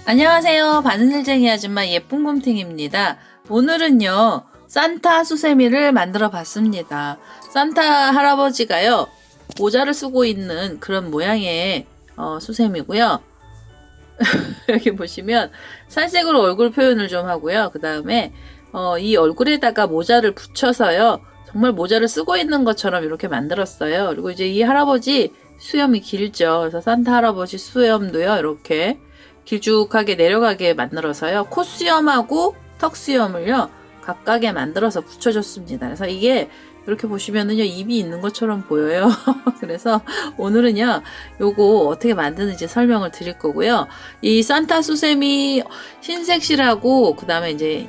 안녕하세요. 바느질쟁이 아줌마 예쁜 곰탱입니다. 오늘은요 산타 수세미를 만들어 봤습니다. 산타 할아버지가요 모자를 쓰고 있는 그런 모양의 수세미고요. 여기 보시면 살색으로 얼굴 표현을 좀 하고요. 그 다음에 이 얼굴에다가 모자를 붙여서요 정말 모자를 쓰고 있는 것처럼 이렇게 만들었어요. 그리고 이제 이 할아버지 수염이 길죠. 그래서 산타 할아버지 수염도요 이렇게 길쭉하게 내려가게 만들어서요 콧수염하고 턱수염을요 각각에 만들어서 붙여줬습니다. 그래서 이게 이렇게 보시면은요 입이 있는 것처럼 보여요. 그래서 오늘은요 요거 어떻게 만드는지 설명을 드릴 거고요. 이 산타 수세미 흰색 실하고 그 다음에 이제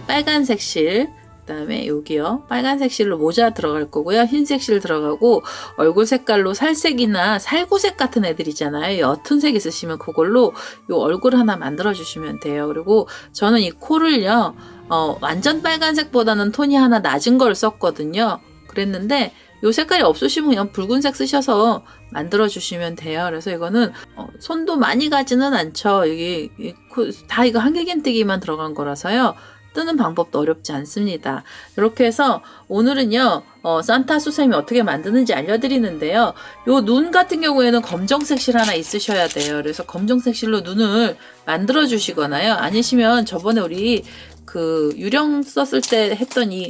빨간색 실, 그 다음에 여기요 빨간색 실로 모자 들어갈 거고요. 흰색 실 들어가고 얼굴 색깔로 살색이나 살구색 같은 애들 있잖아요. 옅은 색 있으시면 그걸로 요 얼굴 하나 만들어 주시면 돼요. 그리고 저는 이 코를요 완전 빨간색보다는 톤이 하나 낮은 걸 썼거든요. 그랬는데 요 색깔이 없으시면 그냥 붉은색 쓰셔서 만들어 주시면 돼요. 그래서 이거는 손도 많이 가지는 않죠. 여기 다 이거 한길긴뜨기만 들어간 거라서요 뜨는 방법도 어렵지 않습니다. 이렇게 해서 오늘은요 산타 수세미 어떻게 만드는지 알려드리는데요. 요 눈 같은 경우에는 검정색 실 하나 있으셔야 돼요. 그래서 검정색 실로 눈을 만들어 주시거나요. 아니시면 저번에 우리 그 유령 썼을 때 했던 이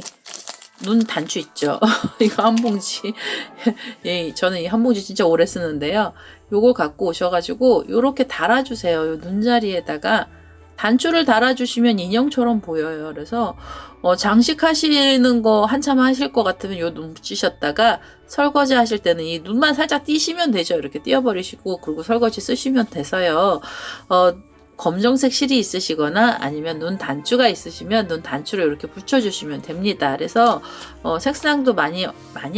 눈 단추 있죠. 이거 한 봉지. 예, 저는 이 한 봉지 진짜 오래 쓰는데요. 요걸 갖고 오셔가지고 요렇게 달아주세요. 요 눈자리에다가 단추를 달아주시면 인형처럼 보여요. 그래서 장식하시는 거 한참 하실 것 같으면 요 눈 붙이셨다가 설거지 하실 때는 이 눈만 살짝 띄시면 되죠. 이렇게 띄워버리시고 그리고 설거지 쓰시면 돼서요. 검정색 실이 있으시거나 아니면 눈 단추가 있으시면 눈 단추를 이렇게 붙여주시면 됩니다. 그래서 색상도 많이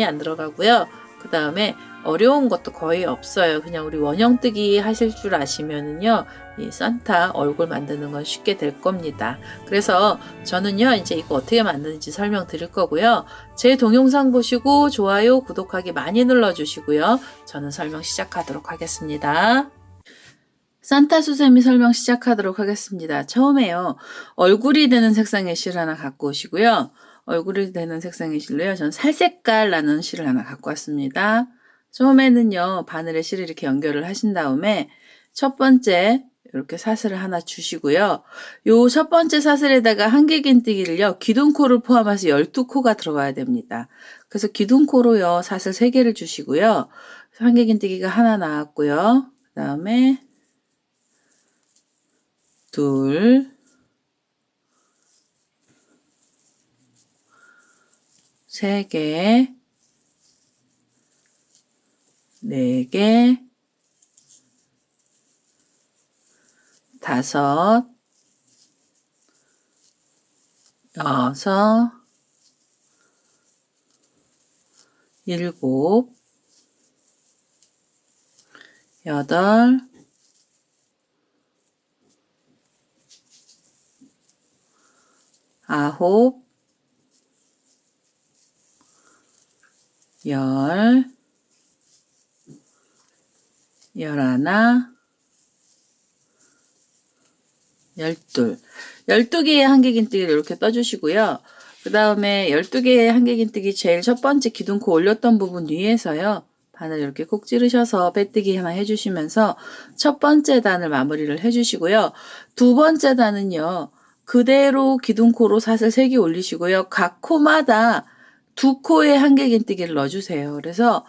안 들어가고요. 그 다음에 어려운 것도 거의 없어요. 그냥 우리 원형뜨기 하실 줄 아시면은요 이 산타 얼굴 만드는 건 쉽게 될 겁니다. 그래서 저는요 이제 이거 어떻게 만드는지 설명드릴 거고요. 제 동영상 보시고 좋아요 구독하기 많이 눌러주시고요. 저는 설명 시작하도록 하겠습니다. 산타 수세미 설명 시작하도록 하겠습니다. 처음에요 얼굴이 되는 색상의 실 하나 갖고 오시고요. 얼굴이 되는 색상의 실로요 전 살색깔 나는 실을 하나 갖고 왔습니다. 처음에는요 바늘에 실을 이렇게 연결을 하신 다음에 첫 번째 이렇게 사슬을 하나 주시고요. 요 첫 번째 사슬에다가 한길긴뜨기를요 기둥코를 포함해서 12코가 들어가야 됩니다. 그래서 기둥코로요 사슬 3개를 주시고요. 한길긴뜨기가 하나 나왔고요. 그 다음에 둘, 세 개, 네 개, 다섯, 여섯, 일곱, 여덟, 아홉, 열, 열하나, 12. 12개의 한길긴뜨기를 이렇게 떠주시고요. 그 다음에 12개의 한길긴뜨기 제일 첫 번째 기둥코 올렸던 부분 위에서요. 바늘 이렇게 콕 찌르셔서 빼뜨기 하나 해주시면서 첫 번째 단을 마무리를 해주시고요. 두 번째 단은요. 그대로 기둥코로 사슬 3개 올리시고요. 각 코마다 2코의 한길긴뜨기를 넣어주세요. 그래서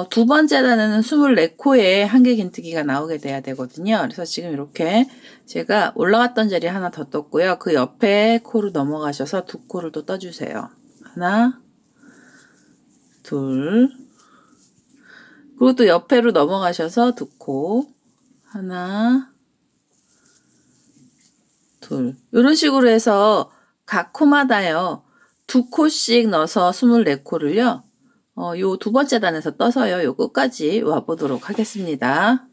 두 번째 단에는 24코의 한길긴뜨기가 나오게 돼야 되거든요. 그래서 지금 이렇게 제가 올라갔던 자리에 하나 더 떴고요. 그 옆에 코로 넘어가셔서 2코를 또 떠주세요. 하나, 둘, 그리고 또 옆에로 넘어가셔서 2코, 하나, 둘. 이런 식으로 해서 각 코마다요 2코씩 넣어서 24코를요 요 두 번째 단에서 떠서요 요 끝까지 와보도록 하겠습니다.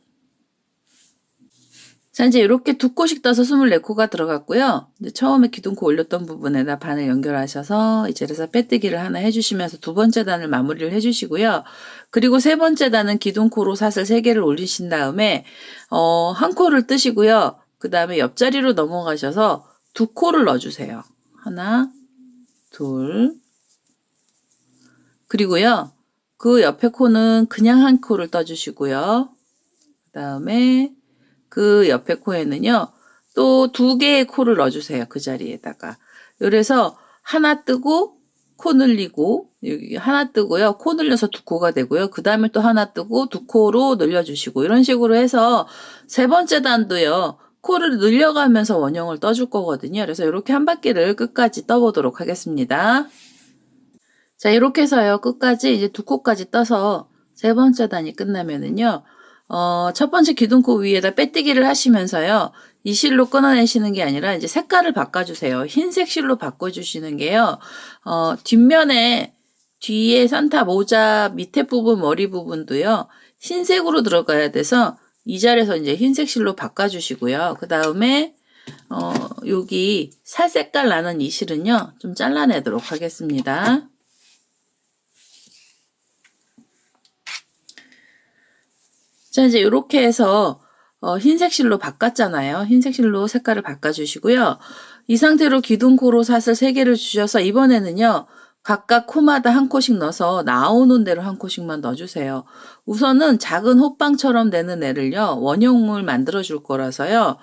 자, 이제 이렇게 두 코씩 떠서 24코가 들어갔고요. 이제 처음에 기둥코 올렸던 부분에다 바늘 연결하셔서 이제 그래서 빼뜨기를 하나 해주시면서 두 번째 단을 마무리를 해주시고요. 그리고 세 번째 단은 기둥코로 사슬 3개를 올리신 다음에 한 코를 뜨시고요. 그 다음에 옆자리로 넘어가셔서 두 코를 넣어주세요. 하나, 둘, 그리고요. 그 옆에 코는 그냥 한 코를 떠주시고요. 그 다음에 그 옆에 코에는요, 또 2개의 코를 넣어주세요. 그 자리에다가. 그래서 하나 뜨고, 코 늘리고, 여기 하나 뜨고요. 코 늘려서 2코가 되고요. 그 다음에 또 하나 뜨고, 2코로 늘려주시고, 이런 식으로 해서 세 번째 단도요, 코를 늘려가면서 원형을 떠줄 거거든요. 그래서 이렇게 한 바퀴를 끝까지 떠보도록 하겠습니다. 자, 이렇게 해서요, 끝까지 이제 2코까지 떠서 세 번째 단이 끝나면은요, 첫 번째 기둥코 위에다 빼뜨기를 하시면서요, 이 실로 끊어내시는 게 아니라 이제 색깔을 바꿔주세요. 흰색 실로 바꿔주시는 게요, 뒷면에, 뒤에 산타 모자 밑에 부분, 머리 부분도요, 흰색으로 들어가야 돼서 이 자리에서 이제 흰색 실로 바꿔주시고요. 그 다음에, 여기 살 색깔 나는 이 실은요, 좀 잘라내도록 하겠습니다. 자, 이제 이렇게 해서 흰색 실로 바꿨잖아요. 흰색 실로 색깔을 바꿔주시고요. 이 상태로 기둥코로 사슬 3개를 주셔서 이번에는요. 각각 코마다 한 코씩 넣어서 나오는 대로 한 코씩만 넣어주세요. 우선은 작은 호빵처럼 되는 애를요. 원형을 만들어 줄 거라서요.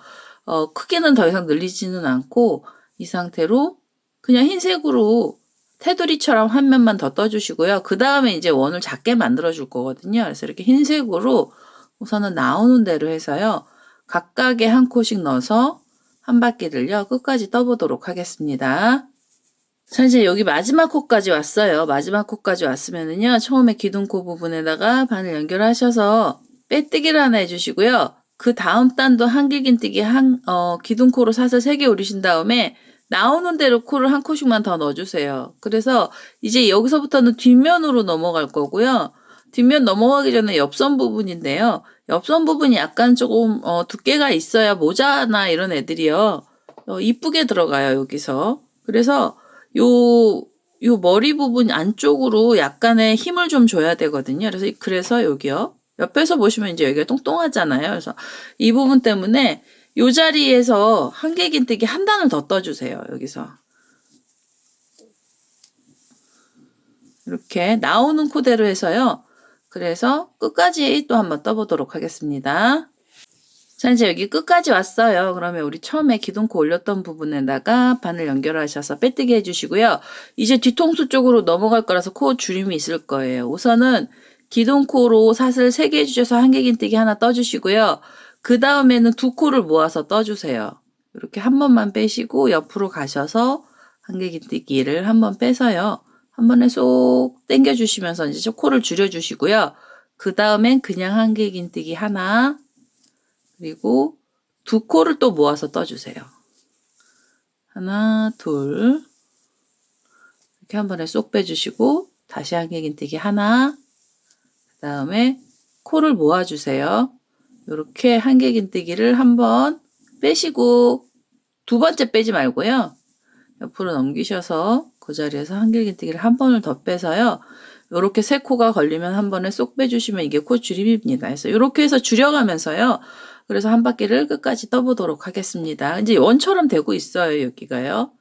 크기는 더 이상 늘리지는 않고 이 상태로 그냥 흰색으로 테두리처럼 한 면만 더 떠주시고요. 그 다음에 이제 원을 작게 만들어 줄 거거든요. 그래서 이렇게 흰색으로 우선은 나오는 대로 해서요. 각각의 한 코씩 넣어서 한 바퀴를요. 끝까지 떠보도록 하겠습니다. 자, 이제 여기 마지막 코까지 왔어요. 마지막 코까지 왔으면은요. 처음에 기둥코 부분에다가 바늘 연결하셔서 빼뜨기를 하나 해주시고요. 그 다음 단도 한길긴뜨기 기둥코로 사슬 3개 올리신 다음에 나오는 대로 코를 한 코씩만 더 넣어주세요. 그래서 이제 여기서부터는 뒷면으로 넘어갈 거고요. 뒷면 넘어가기 전에 옆선 부분인데요. 옆선 부분이 약간 조금 두께가 있어야 모자나 이런 애들이요. 이쁘게 들어가요, 여기서. 그래서 요 머리 부분 안쪽으로 약간의 힘을 좀 줘야 되거든요. 그래서 여기요. 옆에서 보시면 이제 여기가 똥똥하잖아요. 그래서 이 부분 때문에 요 자리에서 한길긴뜨기 한 단을 더 떠주세요, 여기서. 이렇게 나오는 코대로 해서요. 그래서 끝까지 또 한번 떠보도록 하겠습니다. 자, 이제 여기 끝까지 왔어요. 그러면 우리 처음에 기둥코 올렸던 부분에다가 바늘 연결하셔서 빼뜨기 해주시고요. 이제 뒤통수 쪽으로 넘어갈 거라서 코 줄임이 있을 거예요. 우선은 기둥코로 사슬 3개 해주셔서 한길긴뜨기 하나 떠주시고요. 그 다음에는 2코를 모아서 떠주세요. 이렇게 한 번만 빼시고 옆으로 가셔서 한길긴뜨기를 한 번 빼서요. 한 번에 쏙 당겨주시면서 이제 코를 줄여주시고요. 그 다음엔 그냥 한길긴뜨기 하나, 그리고 2코를 또 모아서 떠주세요. 하나, 둘, 이렇게 한 번에 쏙 빼주시고 다시 한길긴뜨기 하나, 그 다음에 코를 모아주세요. 이렇게 한길긴뜨기를 한 번 빼시고 두 번째 빼지 말고요. 옆으로 넘기셔서 그 자리에서 한길긴뜨기를 한 번을 더 빼서요. 이렇게 3코가 걸리면 한 번에 쏙 빼주시면 이게 코 줄임입니다. 그래서 이렇게 해서 줄여가면서요. 그래서 한 바퀴를 끝까지 떠보도록 하겠습니다. 이제 원처럼 되고 있어요, 여기가요.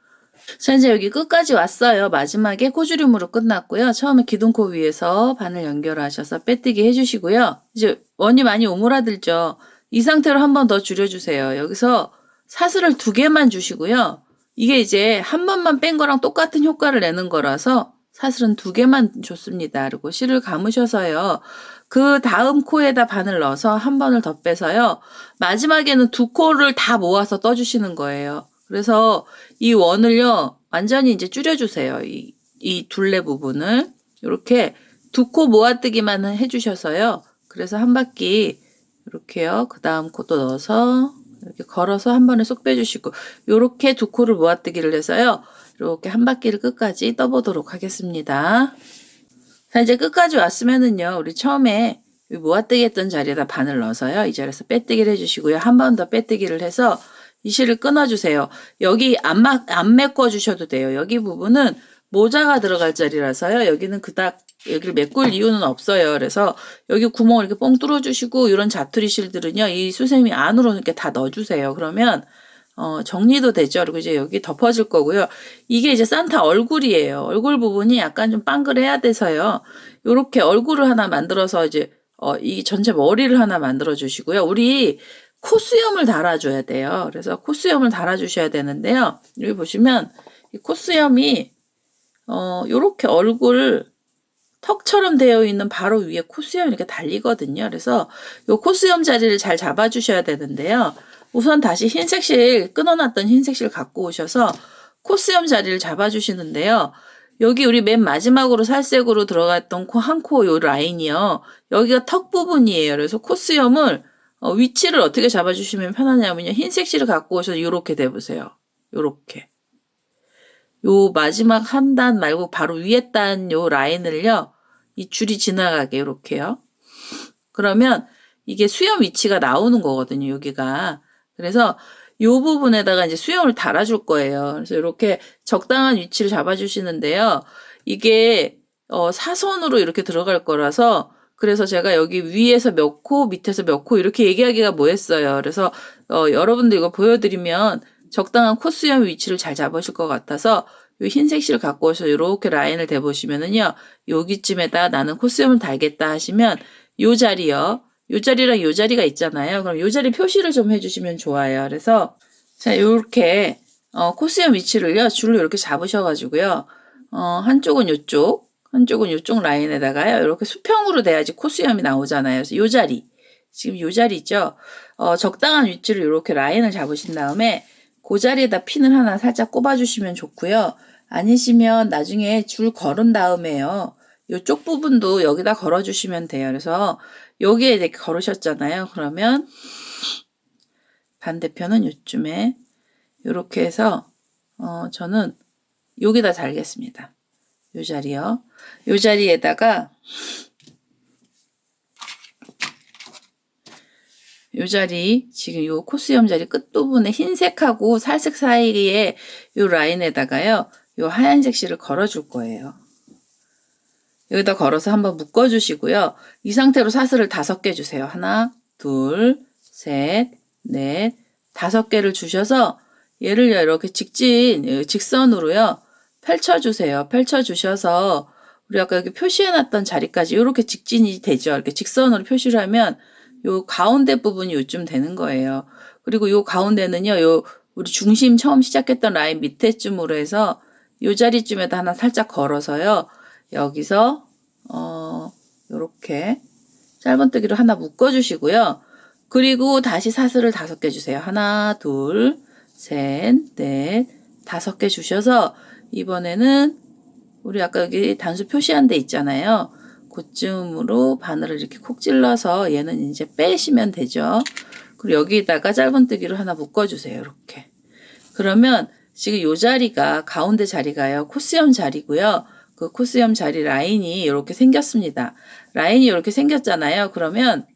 자, 이제 여기 끝까지 왔어요. 마지막에 코줄임으로 끝났고요. 처음에 기둥코 위에서 바늘 연결하셔서 빼뜨기 해주시고요. 이제 원이 많이 오므라들죠. 이 상태로 한 번 더 줄여주세요. 여기서 사슬을 2개만 주시고요. 이게 이제 한 번만 뺀 거랑 똑같은 효과를 내는 거라서 사슬은 2개만 줬습니다. 그리고 실을 감으셔서요. 그 다음 코에다 바늘 넣어서 한 번을 더 빼서요. 마지막에는 2코를 다 모아서 떠주시는 거예요. 그래서 이 원을요. 완전히 이제 줄여주세요. 이 둘레 부분을. 이렇게 2코 모아뜨기만 해주셔서요. 그래서 한 바퀴 이렇게요. 그 다음 코도 넣어서 이렇게 걸어서 한 번에 쏙 빼주시고 이렇게 2코를 모아뜨기를 해서요. 이렇게 한 바퀴를 끝까지 떠보도록 하겠습니다. 자, 이제 끝까지 왔으면은요. 우리 처음에 모아뜨기 했던 자리에다 바늘 넣어서요. 이 자리에서 빼뜨기를 해주시고요. 한 번 더 빼뜨기를 해서 이 실을 끊어주세요. 여기 안 메꿔주셔도 돼요. 여기 부분은 모자가 들어갈 자리라서요. 여기는 그닥 여기를 메꿀 이유는 없어요. 그래서 여기 구멍을 이렇게 뻥 뚫어주시고 이런 자투리 실들은요. 이 수세미 안으로 이렇게 다 넣어주세요. 그러면 정리도 되죠. 그리고 이제 여기 덮어질 거고요. 이게 이제 산타 얼굴이에요. 얼굴 부분이 약간 좀 빵글해야 돼서요. 요렇게 얼굴을 하나 만들어서 이제 이 전체 머리를 하나 만들어 주시고요. 우리 코수염을 달아줘야 돼요. 그래서 코수염을 달아주셔야 되는데요. 여기 보시면 이 코수염이 요렇게 얼굴 턱처럼 되어 있는 바로 위에 코수염이 이렇게 달리거든요. 그래서 요 코수염 자리를 잘 잡아주셔야 되는데요. 우선 다시 흰색 실 끊어놨던 흰색 실 갖고 오셔서 코수염 자리를 잡아주시는데요. 여기 우리 맨 마지막으로 살색으로 들어갔던 한 코 요 라인이요. 여기가 턱 부분이에요. 그래서 코수염을 위치를 어떻게 잡아주시면 편하냐면요. 흰색 실을 갖고 오셔서 요렇게 대보세요. 요렇게. 요 마지막 한 단 말고 바로 위에 단 요 라인을요. 이 줄이 지나가게 요렇게요. 그러면 이게 수염 위치가 나오는 거거든요. 여기가. 그래서 요 부분에다가 이제 수염을 달아줄 거예요. 그래서 이렇게 적당한 위치를 잡아주시는데요. 이게 사선으로 이렇게 들어갈 거라서 그래서 제가 여기 위에서 몇 코, 밑에서 몇 코 이렇게 얘기하기가 뭐했어요. 그래서 여러분들 이거 보여드리면 적당한 코수염 위치를 잘 잡으실 것 같아서 요 흰색 실을 갖고 오셔서 이렇게 라인을 대보시면은요. 여기쯤에다 나는 코수염을 달겠다 하시면 요 자리요. 요 자리랑 요 자리가 있잖아요. 그럼 요 자리 표시를 좀 해주시면 좋아요. 그래서 자 요렇게 코수염 위치를요. 줄로 이렇게 잡으셔가지고요. 한쪽은 요쪽, 한쪽은 요쪽 라인에다가요. 이렇게 수평으로 돼야지 코수염이 나오잖아요. 그래서 요 자리, 지금 요 자리죠. 적당한 위치를 이렇게 라인을 잡으신 다음에 그 자리에다 핀을 하나 살짝 꼽아주시면 좋고요. 아니시면 나중에 줄 걸은 다음에요. 요쪽 부분도 여기다 걸어주시면 돼요. 그래서 여기에 이렇게 걸으셨잖아요. 그러면 반대편은 요쯤에 이렇게 해서 저는 여기다 달겠습니다. 요 자리요. 요 자리에다가 요 자리 지금 요 코수염 자리 끝부분에 흰색하고 살색 사이에 요 라인에다가요. 요 하얀색 실을 걸어줄 거예요. 여기다 걸어서 한번 묶어주시고요. 이 상태로 사슬을 5개 주세요. 하나, 둘, 셋, 넷, 5개를 주셔서 얘를 이렇게 직선으로요. 펼쳐주세요. 펼쳐주셔서 우리 아까 여기 표시해놨던 자리까지 이렇게 직진이 되죠. 이렇게 직선으로 표시를 하면 요 가운데 부분이 요쯤 되는 거예요. 그리고 요 가운데는요. 요 우리 중심 처음 시작했던 라인 밑에쯤으로 해서 요 자리쯤에다 하나 살짝 걸어서요. 여기서 요렇게 짧은뜨기로 하나 묶어주시고요. 그리고 다시 사슬을 5개 주세요. 하나, 둘, 셋, 넷, 5개 주셔서 이번에는 우리 아까 여기 단수 표시한 데 있잖아요. 그쯤으로 바늘을 이렇게 콕 찔러서 얘는 이제 빼시면 되죠. 그리고 여기다가 짧은뜨기로 하나 묶어주세요. 이렇게. 그러면 지금 요 자리가 가운데 자리가요. 코수염 자리고요. 그 코수염 자리 라인이 이렇게 생겼습니다. 라인이 이렇게 생겼잖아요. 그러면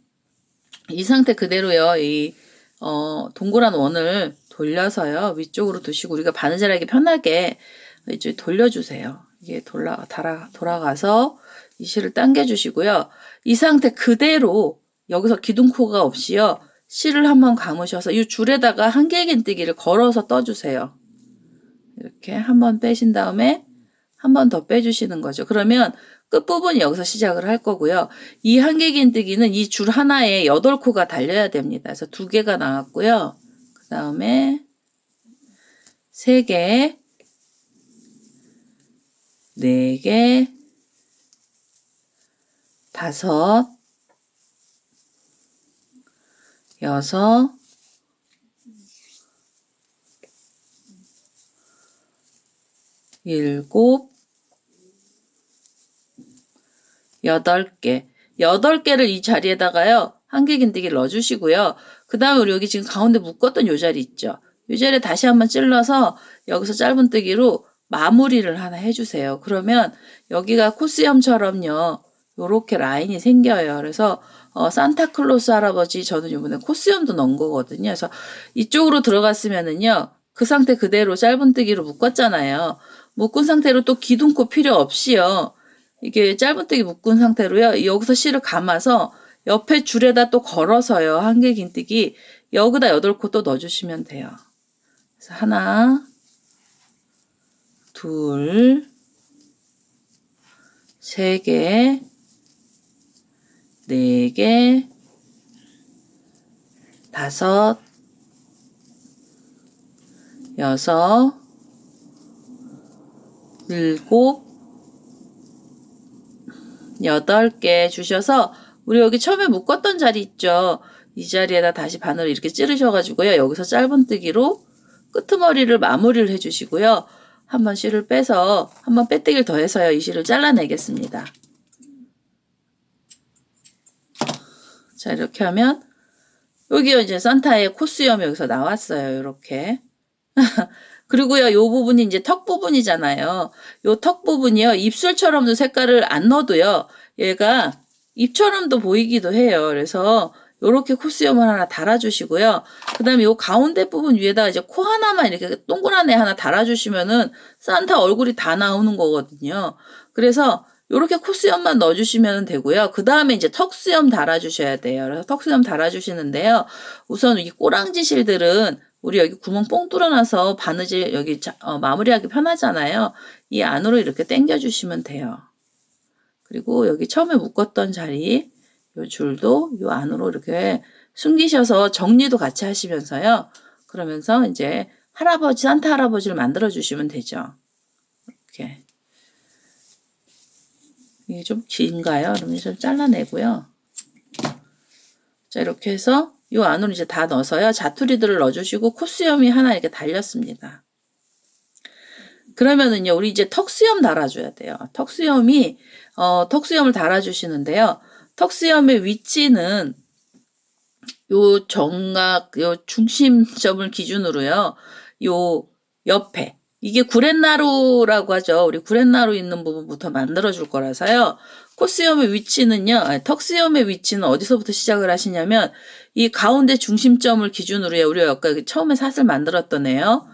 이 상태 그대로요. 이 동그란 원을 돌려서요. 위쪽으로 두시고 우리가 바느질하기 편하게 이제 돌려주세요. 이게 돌아가서 이 실을 당겨주시고요. 이 상태 그대로 여기서 기둥코가 없이요. 실을 한번 감으셔서 이 줄에다가 한길긴뜨기를 걸어서 떠주세요. 이렇게 한번 빼신 다음에 한 번 더 빼주시는 거죠. 그러면 끝부분이 여기서 시작을 할 거고요. 이 한길긴뜨기는 이 줄 하나에 8코가 달려야 됩니다. 그래서 2개가 나왔고요. 그 다음에 3개, 4개, 5, 6, 7, 8개. 8개를 이 자리에다가요. 한길긴뜨기를 넣어주시고요. 그 다음에 우리 여기 지금 가운데 묶었던 요 자리 있죠. 요 자리에 다시 한번 찔러서 여기서 짧은뜨기로 마무리를 하나 해주세요. 그러면 여기가 코수염처럼요. 요렇게 라인이 생겨요. 그래서 산타클로스 할아버지 저는 이번에 코수염도 넣은 거거든요. 그래서 이쪽으로 들어갔으면은요. 그 상태 그대로 짧은뜨기로 묶었잖아요. 묶은 상태로 또 기둥코 필요 없이요. 이게 짧은뜨기 묶은 상태로요. 여기서 실을 감아서 옆에 줄에다 또 걸어서요. 한길긴뜨기 여기다 8코 또 넣어주시면 돼요. 그래서 하나, 둘, 3개, 4개, 5, 6, 7, 8개 주셔서 우리 여기 처음에 묶었던 자리 있죠. 이 자리에다 다시 바늘을 이렇게 찌르셔가지고요. 여기서 짧은뜨기로 끄트머리를 마무리를 해주시고요. 한번 실을 빼서 한번 빼뜨기를 더해서요. 이 실을 잘라내겠습니다. 자, 이렇게 하면 여기요 이제 산타의 코수염이 여기서 나왔어요. 이렇게. 그리고요, 요 부분이 이제 턱 부분이잖아요. 요 턱 부분이요, 입술처럼도 색깔을 안 넣어도요, 얘가 입처럼도 보이기도 해요. 그래서 요렇게 코수염을 하나 달아주시고요. 그 다음에 요 가운데 부분 위에다가 이제 코 하나만 이렇게 동그란 애 하나 달아주시면은 산타 얼굴이 다 나오는 거거든요. 그래서 요렇게 코수염만 넣어주시면 되고요. 그 다음에 이제 턱수염 달아주셔야 돼요. 그래서 턱수염 달아주시는데요. 우선 이 꼬랑지 실들은 우리 여기 구멍 뽕 뚫어놔서 바느질 여기 마무리하기 편하잖아요. 이 안으로 이렇게 당겨주시면 돼요. 그리고 여기 처음에 묶었던 자리 요 줄도 요 안으로 이렇게 숨기셔서 정리도 같이 하시면서요. 그러면서 이제 산타 할아버지를 만들어 주시면 되죠. 이렇게. 이게 좀 긴가요? 그러면 좀 잘라내고요. 자, 이렇게 해서 이 안으로 이제 다 넣어서요. 자투리들을 넣어주시고 코수염이 하나 이렇게 달렸습니다. 그러면은요, 우리 이제 턱수염 달아줘야 돼요. 턱수염을 달아주시는데요. 턱수염의 위치는 요 정각, 요 중심점을 기준으로요. 요 옆에. 이게 구렛나루라고 하죠. 우리 구렛나루 있는 부분부터 만들어줄 거라서요. 코수염의 위치는요, 턱수염의 위치는 어디서부터 시작을 하시냐면, 이 가운데 중심점을 기준으로요. 우리가 아까 처음에 사슬 만들었던 애요.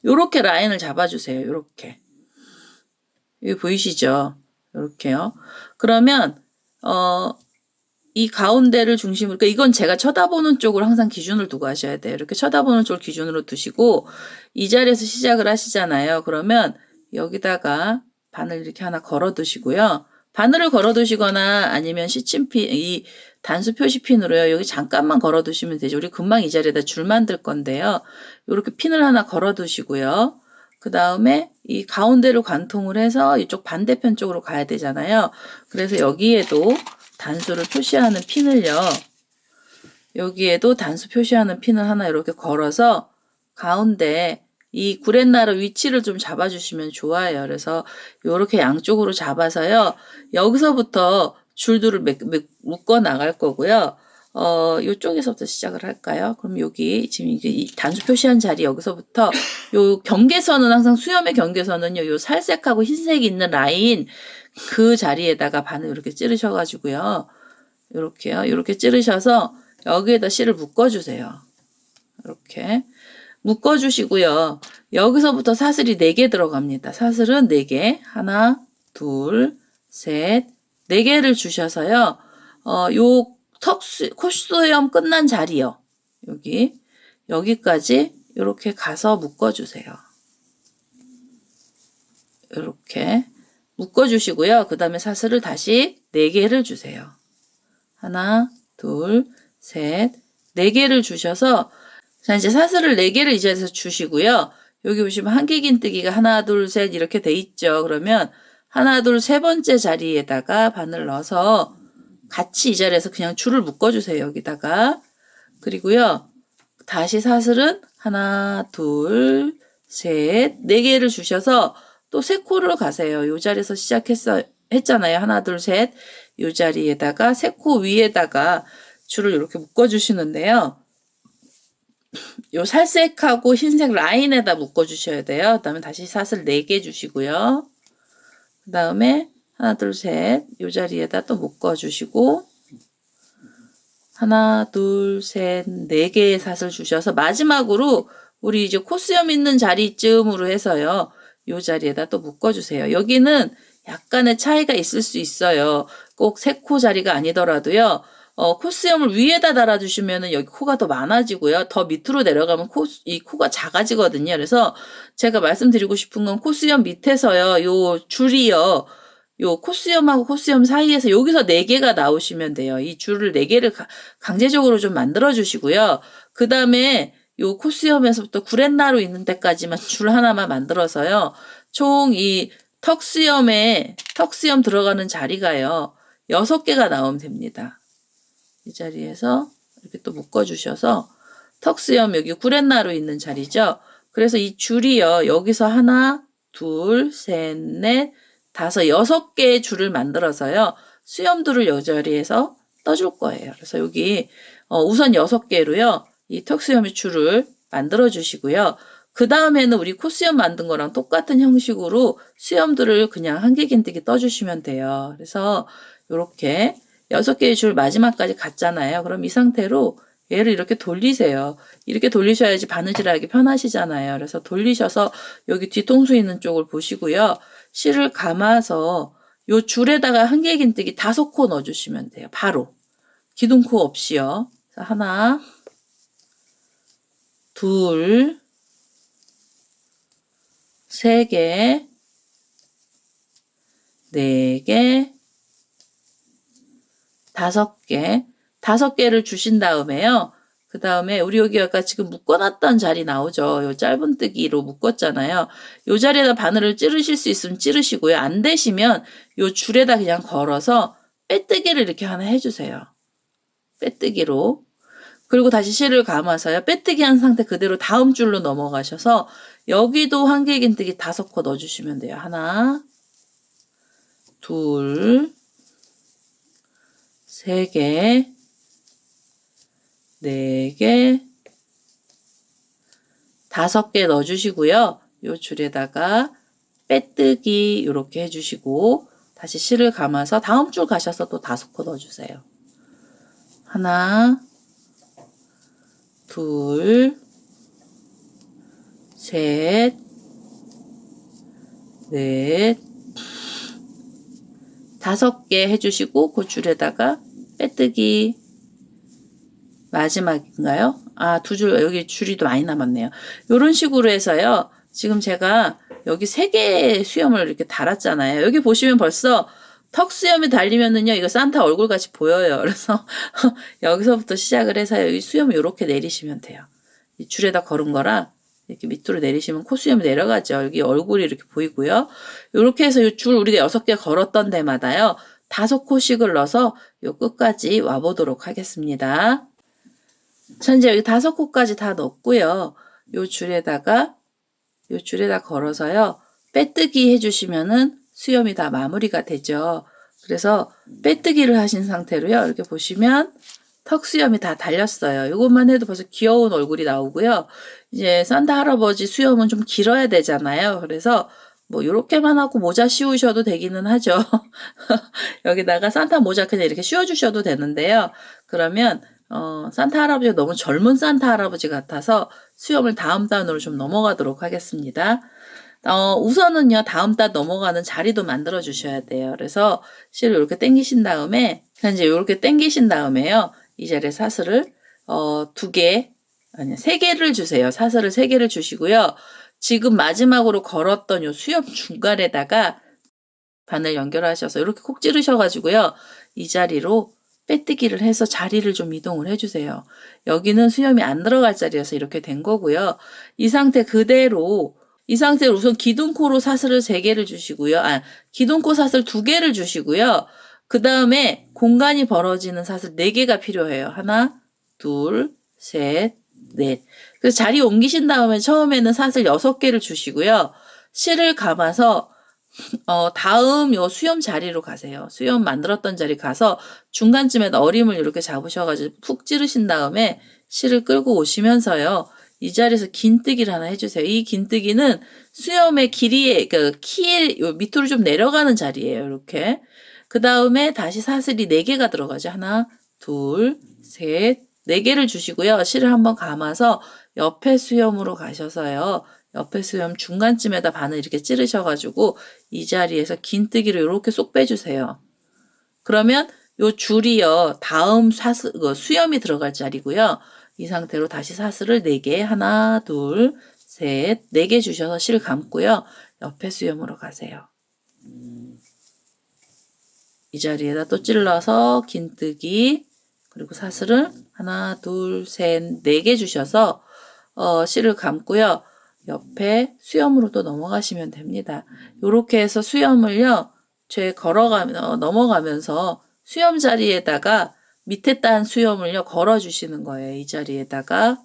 요렇게 라인을 잡아주세요. 요렇게. 여기 보이시죠? 요렇게요. 그러면, 이 가운데를 중심으로, 그러니까 이건 제가 쳐다보는 쪽을 항상 기준을 두고 하셔야 돼요. 이렇게 쳐다보는 쪽을 기준으로 두시고, 이 자리에서 시작을 하시잖아요. 그러면 여기다가 바늘 이렇게 하나 걸어 두시고요. 바늘을 걸어 두시거나 아니면 시침핀, 이 단수 표시핀으로요. 여기 잠깐만 걸어 두시면 되죠. 우리 금방 이 자리에다 줄 만들 건데요. 이렇게 핀을 하나 걸어 두시고요. 그 다음에 이 가운데를 관통을 해서 이쪽 반대편 쪽으로 가야 되잖아요. 그래서 여기에도 단수를 표시하는 핀을요. 여기에도 단수 표시하는 핀을 하나 이렇게 걸어서 가운데 이 구렛나루 위치를 좀 잡아주시면 좋아요. 그래서 이렇게 양쪽으로 잡아서요. 여기서부터 줄들을 묶어 나갈 거고요. 요쪽에서부터 시작을 할까요? 그럼 여기 지금 이 단수 표시한 자리 여기서부터 요 경계선은 항상 수염의 경계선은요. 요 살색하고 흰색이 있는 라인 그 자리에다가 바늘 이렇게 찌르셔가지고요. 요렇게요. 이렇게 찌르셔서 여기에다 실을 묶어주세요. 이렇게 묶어주시고요. 여기서부터 사슬이 4개 들어갑니다. 사슬은 4개. 하나, 둘, 셋, 4개를 주셔서요. 요 코수염 끝난 자리요. 여기까지 이렇게 가서 묶어주세요. 이렇게 묶어주시고요. 그 다음에 사슬을 다시 4개를 주세요. 하나, 둘, 셋, 4개를 주셔서 자, 이제 사슬을 4개를 이 자리에서 주시고요. 여기 보시면 한길긴뜨기가 하나, 둘, 셋 이렇게 돼 있죠. 그러면 하나, 둘, 세 번째 자리에다가 바늘 넣어서 같이 이 자리에서 그냥 줄을 묶어주세요. 여기다가. 그리고요. 다시 사슬은 하나, 둘, 셋, 4개를 주셔서 또 3코를 가세요. 이 자리에서 했잖아요. 하나, 둘, 셋. 이 자리에다가 3코 위에다가 줄을 이렇게 묶어주시는데요. 요 살색하고 흰색 라인에다 묶어주셔야 돼요. 그 다음에 다시 사슬 4개 주시고요. 그 다음에 하나, 둘, 셋. 요 자리에다 또 묶어주시고, 하나, 둘, 셋, 네 개의 사슬 주셔서 마지막으로 우리 이제 코수염 있는 자리쯤으로 해서요. 요 자리에다 또 묶어주세요. 여기는 약간의 차이가 있을 수 있어요. 꼭 세 코 자리가 아니더라도요. 코수염을 위에다 달아주시면은 여기 코가 더 많아지고요. 더 밑으로 내려가면 이 코가 작아지거든요. 그래서 제가 말씀드리고 싶은 건 코수염 밑에서요. 요 줄이요. 요 코수염하고 코수염 사이에서 여기서 4개가 나오시면 돼요. 이 줄을 4개를 강제적으로 좀 만들어 주시고요. 그 다음에 요 코수염에서부터 구렛나루 있는 데까지만 줄 하나만 만들어서요. 총 이 턱수염 들어가는 자리가요. 6개가 나오면 됩니다. 이 자리에서 이렇게 또 묶어주셔서 턱수염 여기 구렛나루 있는 자리죠. 그래서 이 줄이요. 여기서 하나, 둘, 셋, 넷, 다섯, 6개의 줄을 만들어서요. 수염들을 이 자리에서 떠줄 거예요. 그래서 여기 우선 6개로요. 이 턱수염의 줄을 만들어 주시고요. 그 다음에는 우리 코수염 만든 거랑 똑같은 형식으로 수염들을 그냥 한길긴뜨기 떠주시면 돼요. 그래서 이렇게 6개의 줄 마지막까지 갔잖아요. 그럼 이 상태로 얘를 이렇게 돌리세요. 이렇게 돌리셔야지 바느질하기 편하시잖아요. 그래서 돌리셔서 여기 뒤통수 있는 쪽을 보시고요. 실을 감아서 요 줄에다가 한길긴뜨기 5코 넣어주시면 돼요. 바로. 기둥코 없이요. 하나, 둘, 3개, 4개, 5개, 5개를 주신 다음에요. 그 다음에 우리 여기 아까 지금 묶어놨던 자리 나오죠. 요 짧은뜨기로 묶었잖아요. 요 자리에다 바늘을 찌르실 수 있으면 찌르시고요. 안 되시면 요 줄에다 그냥 걸어서 빼뜨기를 이렇게 하나 해주세요. 빼뜨기로. 그리고 다시 실을 감아서요. 빼뜨기 한 상태 그대로 다음 줄로 넘어가셔서 여기도 한길긴뜨기 5코 넣어주시면 돼요. 하나, 둘, 3개, 4개, 5개 넣어주시고요. 요 줄에다가 빼뜨기 이렇게 해주시고 다시 실을 감아서 다음 줄 가셔서 또 5코 넣어주세요. 하나, 둘, 셋, 넷, 5개 해주시고 그 줄에다가 빼뜨기 마지막인가요? 아, 2줄 여기 줄이 또 많이 남았네요. 이런 식으로 해서요. 지금 제가 여기 3개의 수염을 이렇게 달았잖아요. 여기 보시면 벌써 턱 수염이 달리면은요, 이거 산타 얼굴 같이 보여요. 그래서 여기서부터 시작을 해서 여기 수염을 이렇게 내리시면 돼요. 이 줄에다 걸은 거라 이렇게 밑으로 내리시면 코 수염이 내려가죠. 여기 얼굴이 이렇게 보이고요. 이렇게 해서 이 줄 우리가 6개 걸었던 데마다요, 5코씩을 넣어서 요 끝까지 와보도록 하겠습니다. 현재 여기 5코까지 다 넣었고요. 요 줄에다 걸어서요. 빼뜨기 해주시면은 수염이 다 마무리가 되죠. 그래서 빼뜨기를 하신 상태로요. 이렇게 보시면 턱 수염이 다 달렸어요. 이것만 해도 벌써 귀여운 얼굴이 나오고요. 이제 산타 할아버지 수염은 좀 길어야 되잖아요. 그래서 뭐 요렇게만 하고 모자 씌우셔도 되기는 하죠. 여기다가 산타 모자 그냥 이렇게 씌워주셔도 되는데요. 그러면 산타 할아버지가 너무 젊은 산타 할아버지 같아서 수염을 다음 단으로 좀 넘어가도록 하겠습니다. 우선은요, 다음 단 넘어가는 자리도 만들어 주셔야 돼요. 그래서 실을 이렇게 당기신 다음에, 이제 이렇게 당기신 다음에요, 이 자리에 사슬을 3개를 주세요. 사슬을 3개를 주시고요. 지금 마지막으로 걸었던 요 수염 중간에다가 바늘 연결하셔서 이렇게 콕 찌르셔가지고요. 이 자리로 빼뜨기를 해서 자리를 좀 이동을 해주세요. 여기는 수염이 안 들어갈 자리여서 이렇게 된 거고요. 이 상태로 우선 기둥코로 사슬을 3개를 주시고요. 기둥코 사슬 2개를 주시고요. 그 다음에 공간이 벌어지는 사슬 4개가 필요해요. 하나, 둘, 셋, 넷. 그래서 자리 옮기신 다음에 처음에는 사슬 6개를 주시고요. 실을 감아서 다음 요 수염 자리로 가세요. 수염 만들었던 자리 가서 중간쯤에 어림을 이렇게 잡으셔가지고 푹 찌르신 다음에 실을 끌고 오시면서요. 이 자리에서 긴뜨기를 하나 해주세요. 이 긴뜨기는 수염의 길이에, 키에 밑으로 좀 내려가는 자리예요. 이렇게. 그 다음에 다시 사슬이 4개가 들어가죠. 하나, 둘, 셋, 4개를 주시고요. 실을 한번 감아서 옆에 수염으로 가셔서요. 옆에 수염 중간쯤에다 바늘 이렇게 찌르셔가지고 이 자리에서 긴뜨기로 이렇게 쏙 빼주세요. 그러면 요 줄이요. 다음 수염이 들어갈 자리고요. 이 상태로 다시 사슬을 4개, 하나, 둘, 셋, 4개 주셔서 실 감고요. 옆에 수염으로 가세요. 이 자리에다 또 찔러서 긴뜨기, 그리고 사슬을 하나, 둘, 셋, 4개 주셔서 실을 감고요. 옆에 수염으로 또 넘어가시면 됩니다. 요렇게 해서 수염을요. 넘어가면서 수염 자리에다가 밑에 딴 수염을요. 걸어주시는 거예요. 이 자리에다가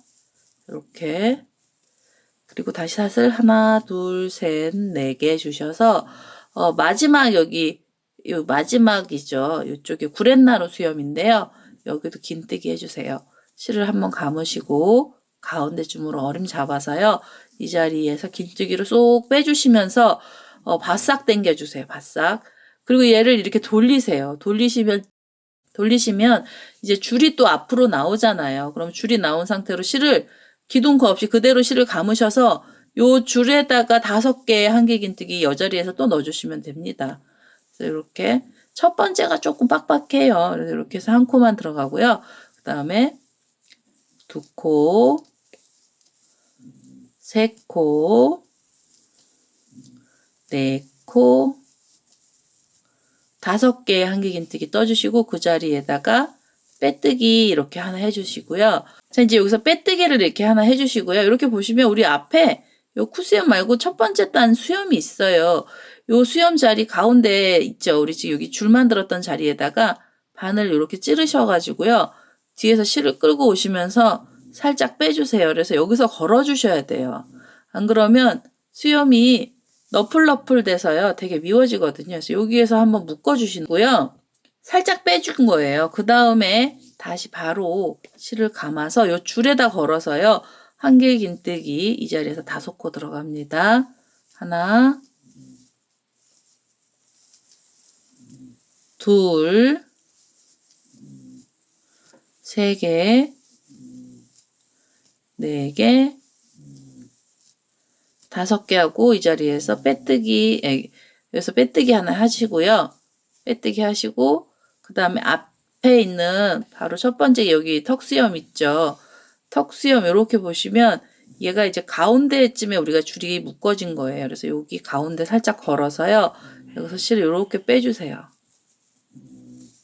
이렇게, 그리고 다시 사슬 하나, 둘, 셋, 4개 주셔서 마지막 여기 요 마지막이죠. 이쪽에 구렛나루 수염인데요. 여기도 긴뜨기 해주세요. 실을 한번 감으시고 가운데쯤으로 어림 잡아서요. 이 자리에서 긴뜨기로 쏙 빼주시면서 바싹 당겨주세요. 바싹. 그리고 얘를 이렇게 돌리세요. 돌리시면 이제 줄이 또 앞으로 나오잖아요. 그럼 줄이 나온 상태로 실을 기둥거 없이 그대로 실을 감으셔서 요 줄에다가 5개의 한길긴뜨기 여자리에서 또 넣어주시면 됩니다. 그래서 이렇게 첫 번째가 조금 빡빡해요. 그래서 이렇게 해서 한 코만 들어가고요. 그 다음에 2코, 3코, 4코, 5개의 한길긴뜨기 떠주시고 그 자리에다가 빼뜨기 이렇게 하나 해주시고요. 자, 이제 여기서 빼뜨기를 이렇게 하나 해주시고요. 이렇게 보시면 우리 앞에 요 쿠수염 말고 첫 번째 단 수염이 있어요. 요 수염 자리 가운데 있죠. 우리 지금 여기 줄 만들었던 자리에다가 바늘 이렇게 찌르셔가지고요. 뒤에서 실을 끌고 오시면서 살짝 빼주세요. 그래서 여기서 걸어주셔야 돼요. 안 그러면 수염이 너플너플 돼서요. 되게 미워지거든요. 그래서 여기에서 한번 묶어주시고요. 살짝 빼준 거예요. 그 다음에 다시 바로 실을 감아서 요 줄에다 걸어서요. 한길긴뜨기 이 자리에서 5코 들어갑니다. 하나, 둘, 3개, 4개, 5개 하고 이 자리에서 여기서 빼뜨기 하나 하시고요. 빼뜨기 하시고 그 다음에 앞에 있는 바로 첫 번째 여기 턱수염 있죠. 턱수염 이렇게 보시면 얘가 이제 가운데쯤에 우리가 줄이 묶어진 거예요. 그래서 여기 가운데 살짝 걸어서요. 여기서 실을 이렇게 빼주세요.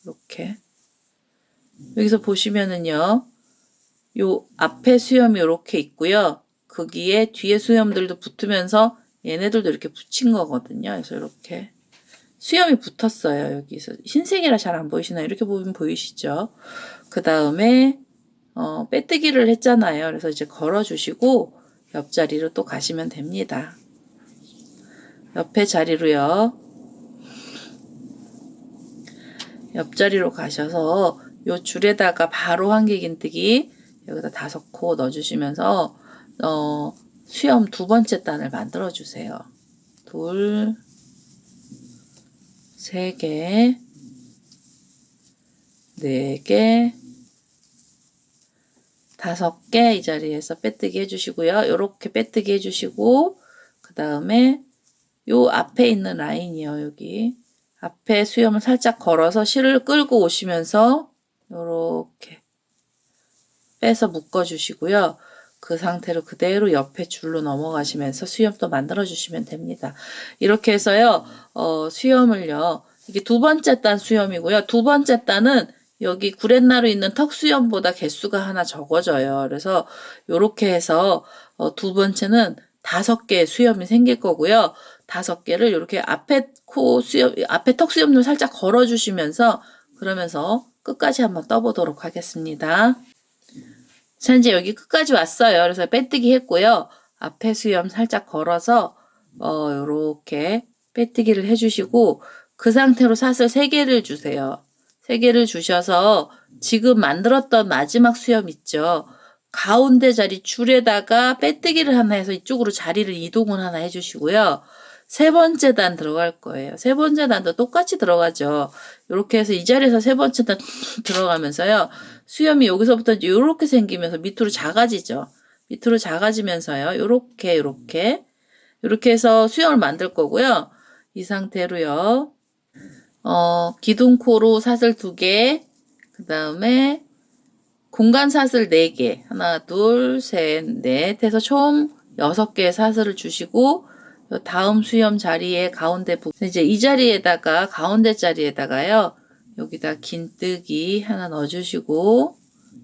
이렇게. 여기서 보시면은요. 요 앞에 수염이 이렇게 있고요. 거기에 뒤에 수염들도 붙으면서 얘네들도 이렇게 붙인 거거든요. 그래서 이렇게 수염이 붙었어요. 여기서 흰색이라 잘 안 보이시나요? 이렇게 보면 보이시죠? 그 다음에 빼뜨기를 했잖아요. 그래서 이제 걸어주시고 옆자리로 또 가시면 됩니다. 옆에 자리로요. 옆자리로 가셔서 요 줄에다가 바로 한길긴뜨기 여기다 5코 넣어주시면서 수염 2번째 단을 만들어 주세요. 2, 3개, 4개, 5개 이 자리에서 빼뜨기 해주시고요. 이렇게 빼뜨기 해주시고 그 다음에 요 앞에 있는 라인이요. 여기 앞에 수염을 살짝 걸어서 실을 끌고 오시면서 요렇게 빼서 묶어주시고요. 그 상태로 그대로 옆에 줄로 넘어가시면서 수염도 만들어 주시면 됩니다. 이렇게 해서요. 수염을요. 이게 2번째 단 수염이고요. 2번째 단은 여기 구렛나루 있는 턱 수염보다 개수가 하나 적어져요. 그래서 요렇게 해서 2번째는 5개의 수염이 생길 거고요. 5개를 이렇게 앞에 턱 수염을 살짝 걸어 주시면서 그러면서 끝까지 한번 떠보도록 하겠습니다. 자, 이제 여기 끝까지 왔어요. 그래서 빼뜨기 했고요. 앞에 수염 살짝 걸어서 요렇게 빼뜨기를 해주시고 그 상태로 사슬 3개를 주세요. 3개를 주셔서 지금 만들었던 마지막 수염 있죠. 가운데 자리 줄에다가 빼뜨기를 하나 해서 이쪽으로 자리를 이동을 하나 해주시고요. 3번째 단 들어갈 거예요. 3번째 단도 똑같이 들어가죠. 이렇게 해서 이 자리에서 3번째 단 들어가면서요. 수염이 여기서부터 이제 요렇게 생기면서 밑으로 작아지죠. 밑으로 작아지면서요. 요렇게 해서 수염을 만들 거고요. 이 상태로요. 기둥코로 사슬 2개, 그 다음에 공간 사슬 4개, 하나, 둘, 셋, 넷 해서 총 6개의 사슬을 주시고, 다음 수염 자리에 가운데 부분, 이제 이 자리에다가, 가운데 자리에다가요, 여기다 긴뜨기 하나 넣어주시고,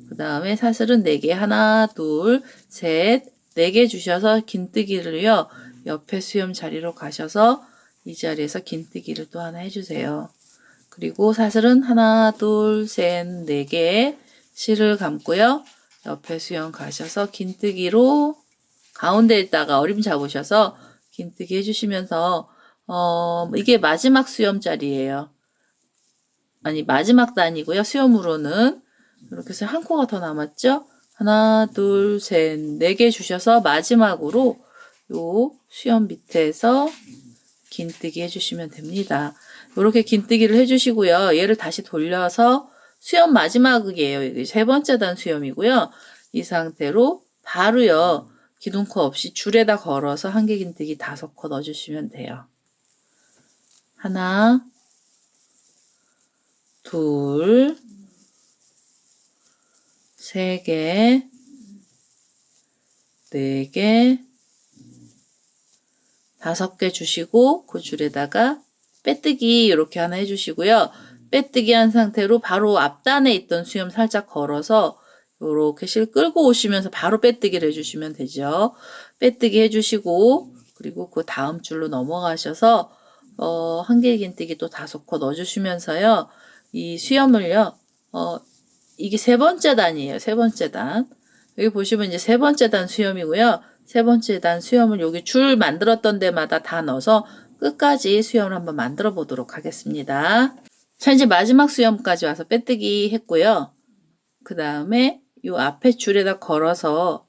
그 다음에 사슬은 4개, 하나, 둘, 셋, 4개 주셔서 긴뜨기를요, 옆에 수염 자리로 가셔서 이 자리에서 긴뜨기를 또 하나 해주세요. 그리고 사슬은 하나, 둘, 셋, 4개 실을 감고요. 옆에 수염 가셔서 긴뜨기로 가운데에다가 어림 잡으셔서 긴뜨기 해주시면서 이게 마지막 수염 자리예요. 아니 마지막 단이고요. 수염으로는 이렇게 해서 한 코가 더 남았죠. 하나, 둘, 셋, 4개 주셔서 마지막으로 요 수염 밑에서 긴뜨기 해주시면 됩니다. 이렇게 긴뜨기를 해주시고요. 얘를 다시 돌려서 수염 마지막이에요. 이게 3번째 단 수염이고요. 이 상태로 바로요. 기둥코 없이 줄에다 걸어서 한개 긴뜨기 5코 넣어주시면 돼요. 하나, 둘, 3개, 4개, 5개 주시고 그 줄에다가 빼뜨기 이렇게 하나 해주시고요. 빼뜨기 한 상태로 바로 앞단에 있던 수염 살짝 걸어서 이렇게 실 끌고 오시면서 바로 빼뜨기를 해주시면 되죠. 빼뜨기 해주시고 그리고 그 다음 줄로 넘어가셔서 한개 긴뜨기 또 5코 넣어주시면서요. 이 수염을요. 이게 3번째 단이에요. 3번째 단. 여기 보시면 이제 3번째 단 수염이고요. 3번째 단 수염을 여기 줄 만들었던 데마다 다 넣어서 끝까지 수염을 한번 만들어 보도록 하겠습니다. 자, 이제 마지막 수염까지 와서 빼뜨기 했고요. 그 다음에 요 앞에 줄에다 걸어서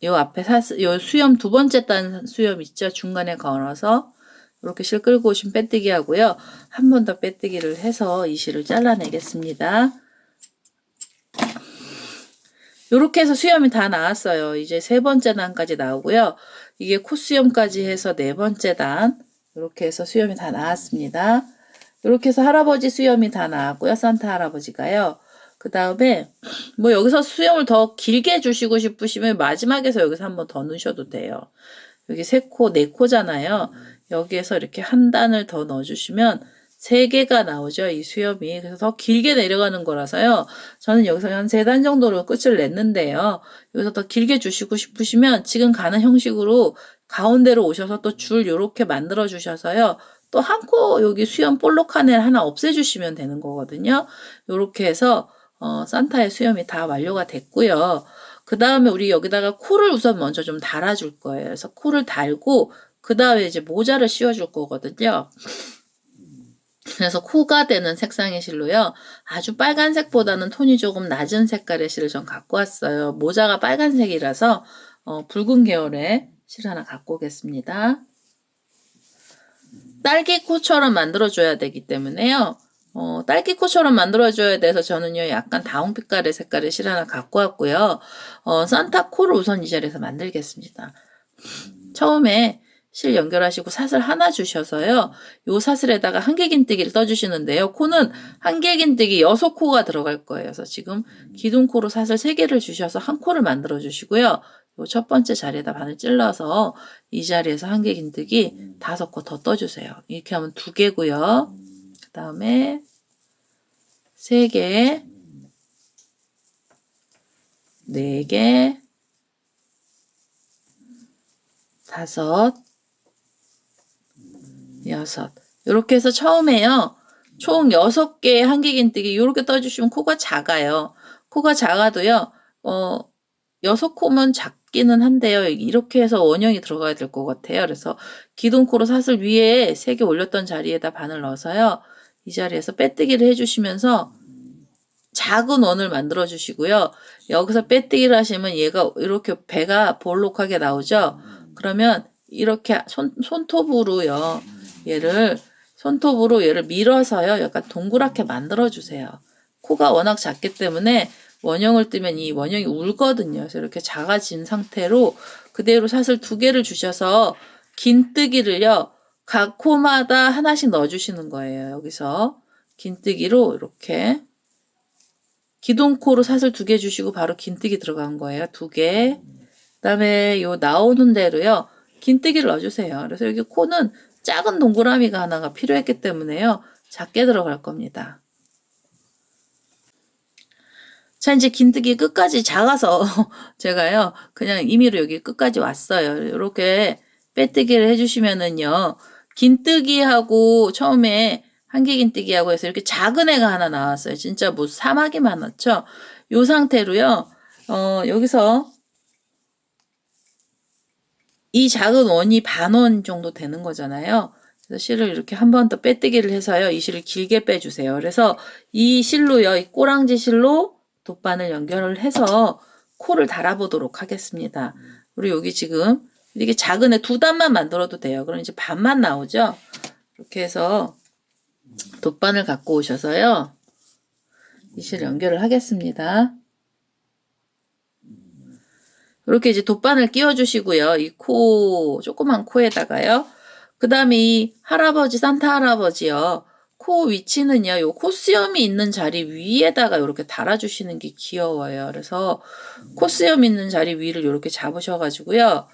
요 앞에 요 수염 2번째 단 수염 있죠? 중간에 걸어서 이렇게 실 끌고 오신 빼뜨기 하고요. 한 번 더 빼뜨기를 해서 이 실을 잘라내겠습니다. 이렇게 해서 수염이 다 나왔어요. 이제 3번째 단까지 나오고요. 이게 콧수염까지 해서 4번째 단 이렇게 해서 수염이 다 나왔습니다. 이렇게 해서 할아버지 수염이 다 나왔고요. 산타 할아버지가요. 그 다음에 뭐 여기서 수염을 더 길게 주시고 싶으시면 마지막에서 여기서 한 번 더 넣으셔도 돼요. 여기 3코, 4코잖아요. 여기에서 이렇게 한 단을 더 넣어주시면 3개가 나오죠. 이 수염이. 그래서 더 길게 내려가는 거라서요. 저는 여기서 한 3단 정도로 끝을 냈는데요. 여기서 더 길게 주시고 싶으시면 지금 가는 형식으로 가운데로 오셔서 또 줄 요렇게 만들어 주셔서요. 또 한 코 여기 수염 볼록한 애 하나 없애주시면 되는 거거든요. 요렇게 해서 산타의 수염이 다 완료가 됐고요. 그 다음에 우리 여기다가 코를 우선 먼저 좀 달아줄 거예요. 그래서 코를 달고 그 다음에 이제 모자를 씌워줄 거거든요. 그래서 코가 되는 색상의 실로요. 아주 빨간색보다는 톤이 조금 낮은 색깔의 실을 전 갖고 왔어요. 모자가 빨간색이라서 붉은 계열의 실 하나 갖고 오겠습니다. 딸기코처럼 만들어줘야 되기 때문에요. 딸기코처럼 만들어줘야 돼서 저는요 약간 다홍빛깔의 색깔의 실 하나 갖고 왔고요. 산타 코를 우선 이 자리에서 만들겠습니다. 처음에 실 연결하시고 사슬 하나 주셔서요. 요 사슬에다가 한개 긴뜨기를 떠주시는데요. 코는 한개 긴뜨기 6코가 들어갈 거예요. 그래서 지금 기둥코로 사슬 3개를 주셔서 한 코를 만들어 주시고요. 요 첫 번째 자리에다 바늘 찔러서 이 자리에서 한개 긴뜨기 5코 더 떠주세요. 이렇게 하면 2개고요. 그 다음에 3개, 4개, 5, 6. 이렇게 해서 처음에요. 총 6개의 한개 긴뜨기 이렇게 떠주시면 코가 작아요. 코가 작아도요. 6코면 작기는 한데요. 이렇게 해서 원형이 들어가야 될 것 같아요. 그래서 기둥코로 사슬 위에 3개 올렸던 자리에다 바늘 넣어서요. 이 자리에서 빼뜨기를 해주시면서 작은 원을 만들어 주시고요. 여기서 빼뜨기를 하시면 얘가 이렇게 배가 볼록하게 나오죠. 그러면 이렇게 손톱으로 얘를 밀어서요. 약간 동그랗게 만들어 주세요. 코가 워낙 작기 때문에 원형을 뜨면 이 원형이 울거든요. 그래서 이렇게 작아진 상태로 그대로 사슬 2개를 주셔서 긴뜨기를요. 각 코마다 하나씩 넣어주시는 거예요. 여기서 긴뜨기로 이렇게 기둥코로 사슬 2개 주시고 바로 긴뜨기 들어간 거예요. 2개. 그다음에 요 나오는 대로요. 긴뜨기를 넣어주세요. 그래서 여기 코는 작은 동그라미가 하나가 필요했기 때문에요. 작게 들어갈 겁니다. 자, 이제 긴뜨기 끝까지 작아서 제가요, 그냥 임의로 여기 끝까지 왔어요. 이렇게 빼뜨기를 해주시면은요, 긴뜨기하고 처음에 한개 긴뜨기하고 해서 이렇게 작은 애가 하나 나왔어요. 진짜 뭐 사마귀 많았죠? 요 상태로요, 여기서 이 작은 원이 반원 정도 되는 거잖아요. 그래서 실을 이렇게 한 번 더 빼뜨기를 해서요, 이 실을 길게 빼주세요. 그래서 이 실로요, 이 꼬랑지 실로 돗바늘 연결을 해서 코를 달아보도록 하겠습니다. 우리 여기 지금 이렇게 작은 애 2단만 만들어도 돼요. 그럼 이제 반만 나오죠? 이렇게 해서 돗바늘 갖고 오셔서요. 이 실 연결을 하겠습니다. 이렇게 이제 돗바늘 끼워주시고요. 이 코, 조그만 코에다가요. 그 다음에 이 할아버지, 산타 할아버지요. 코 위치는요, 요 코수염이 있는 자리 위에다가 이렇게 달아주시는 게 귀여워요. 그래서 코수염 있는 자리 위를 이렇게 잡으셔가지고요.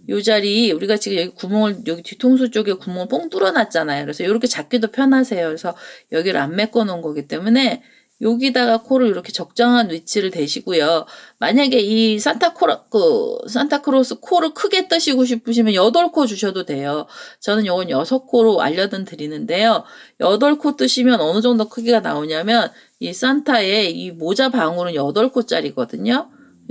요 자리, 우리가 지금 여기 구멍을, 여기 뒤통수 쪽에 구멍을 뽕 뚫어놨잖아요. 그래서 이렇게 잡기도 편하세요. 그래서 여기를 안 메꿔 놓은 거기 때문에 여기다가 코를 이렇게 적정한 위치를 대시고요. 만약에 이 산타크로스 코를 크게 뜨시고 싶으시면 8코 주셔도 돼요. 저는 요건 6코로 알려드리는데요. 8코 뜨시면 어느 정도 크기가 나오냐면 이 산타의 이 모자 방울은 8코짜리거든요.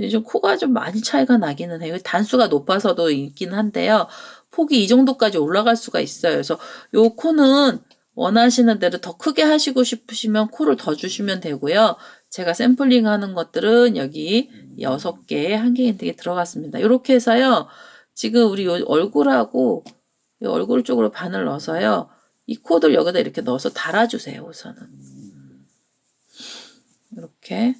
좀 코가 좀 많이 차이가 나기는 해요. 단수가 높아서도 있긴 한데요. 폭이 이 정도까지 올라갈 수가 있어요. 그래서 요 코는 원하시는 대로 더 크게 하시고 싶으시면 코를 더 주시면 되고요. 제가 샘플링 하는 것들은 여기 6개, 한개 긴뜨기 들어갔습니다. 이렇게 해서요. 지금 우리 얼굴하고 얼굴 쪽으로 바늘 넣어서요. 이 코들 여기다 이렇게 넣어서 달아주세요. 우선은. 이렇게.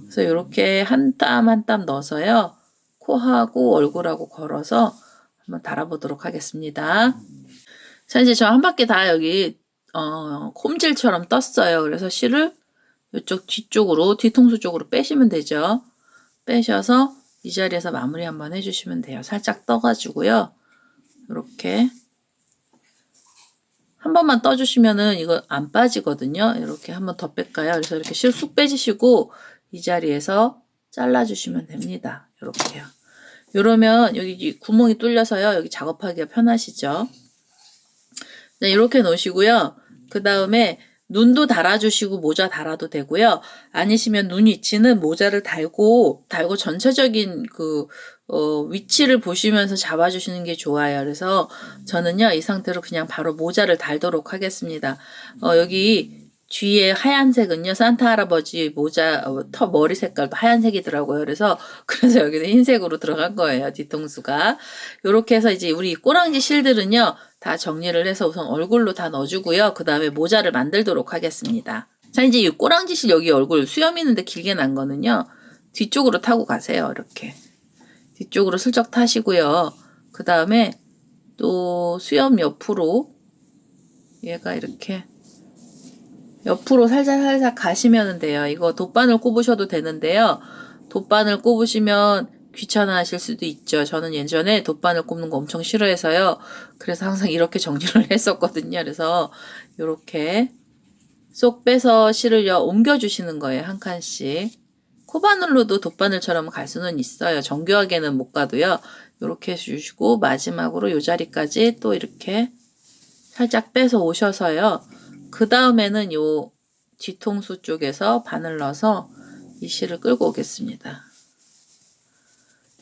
그래서 이렇게 한 땀 한 땀 넣어서요. 코하고 얼굴하고 걸어서 한번 달아보도록 하겠습니다. 자, 이제 저 한 바퀴 다 여기 콤질처럼 떴어요. 그래서 실을 이쪽 뒤쪽으로, 뒤통수 쪽으로 빼시면 되죠. 빼셔서 이 자리에서 마무리 한번 해주시면 돼요. 살짝 떠가지고요. 이렇게 한 번만 떠주시면은 이거 안 빠지거든요. 이렇게 한 번 더 뺄까요? 그래서 이렇게 실 쑥 빼주시고 이 자리에서 잘라주시면 됩니다. 이렇게요. 이러면 여기 구멍이 뚫려서요. 여기 작업하기가 편하시죠. 네, 이렇게 놓으시고요. 그 다음에 눈도 달아주시고 모자 달아도 되고요. 아니시면 눈 위치는 모자를 달고 전체적인 위치를 보시면서 잡아주시는 게 좋아요. 그래서 저는요, 이 상태로 그냥 바로 모자를 달도록 하겠습니다. 여기 뒤에 하얀색은요, 산타 할아버지 모자, 머리 색깔도 하얀색이더라고요. 그래서 여기는 흰색으로 들어간 거예요, 뒤통수가. 요렇게 해서 이제 우리 꼬랑지 실들은요, 다 정리를 해서 우선 얼굴로 다 넣어주고요. 그 다음에 모자를 만들도록 하겠습니다. 자, 이제 이 꼬랑지 실 여기 얼굴 수염 있는데 길게 난 거는요, 뒤쪽으로 타고 가세요. 이렇게. 뒤쪽으로 슬쩍 타시고요. 그 다음에 또 수염 옆으로 얘가 이렇게 옆으로 살살 가시면 돼요. 이거 돗바늘 꼽으셔도 되는데요. 돗바늘 꼽으시면 귀찮아 하실 수도 있죠. 저는 예전에 돗바늘 꼽는 거 엄청 싫어해서요. 그래서 항상 이렇게 정리를 했었거든요. 그래서 이렇게 쏙 빼서 실을요 옮겨주시는 거예요. 한 칸씩. 코바늘로도 돗바늘처럼 갈 수는 있어요. 정교하게는 못 가도요. 이렇게 해주시고 마지막으로 이 자리까지 또 이렇게 살짝 빼서 오셔서요. 그 다음에는 요 뒤통수 쪽에서 바늘 넣어서 이 실을 끌고 오겠습니다.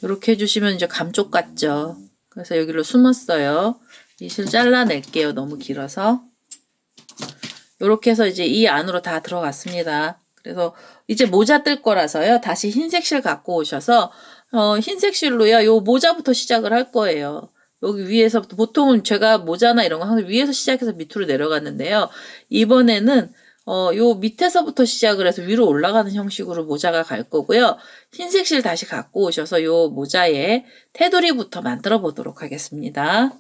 이렇게 해주시면 이제 감쪽 같죠. 그래서 여기로 숨었어요. 이 실 잘라낼게요. 너무 길어서. 이렇게 해서 이제 이 안으로 다 들어갔습니다. 그래서 이제 모자 뜰 거라서요. 다시 흰색 실 갖고 오셔서 흰색 실로요. 요 모자부터 시작을 할 거예요. 여기 위에서부터 보통은 제가 모자나 이런 거 항상 위에서 시작해서 밑으로 내려갔는데요. 이번에는 요 밑에서부터 시작을 해서 위로 올라가는 형식으로 모자가 갈 거고요. 흰색 실 다시 갖고 오셔서 요 모자에 테두리부터 만들어 보도록 하겠습니다.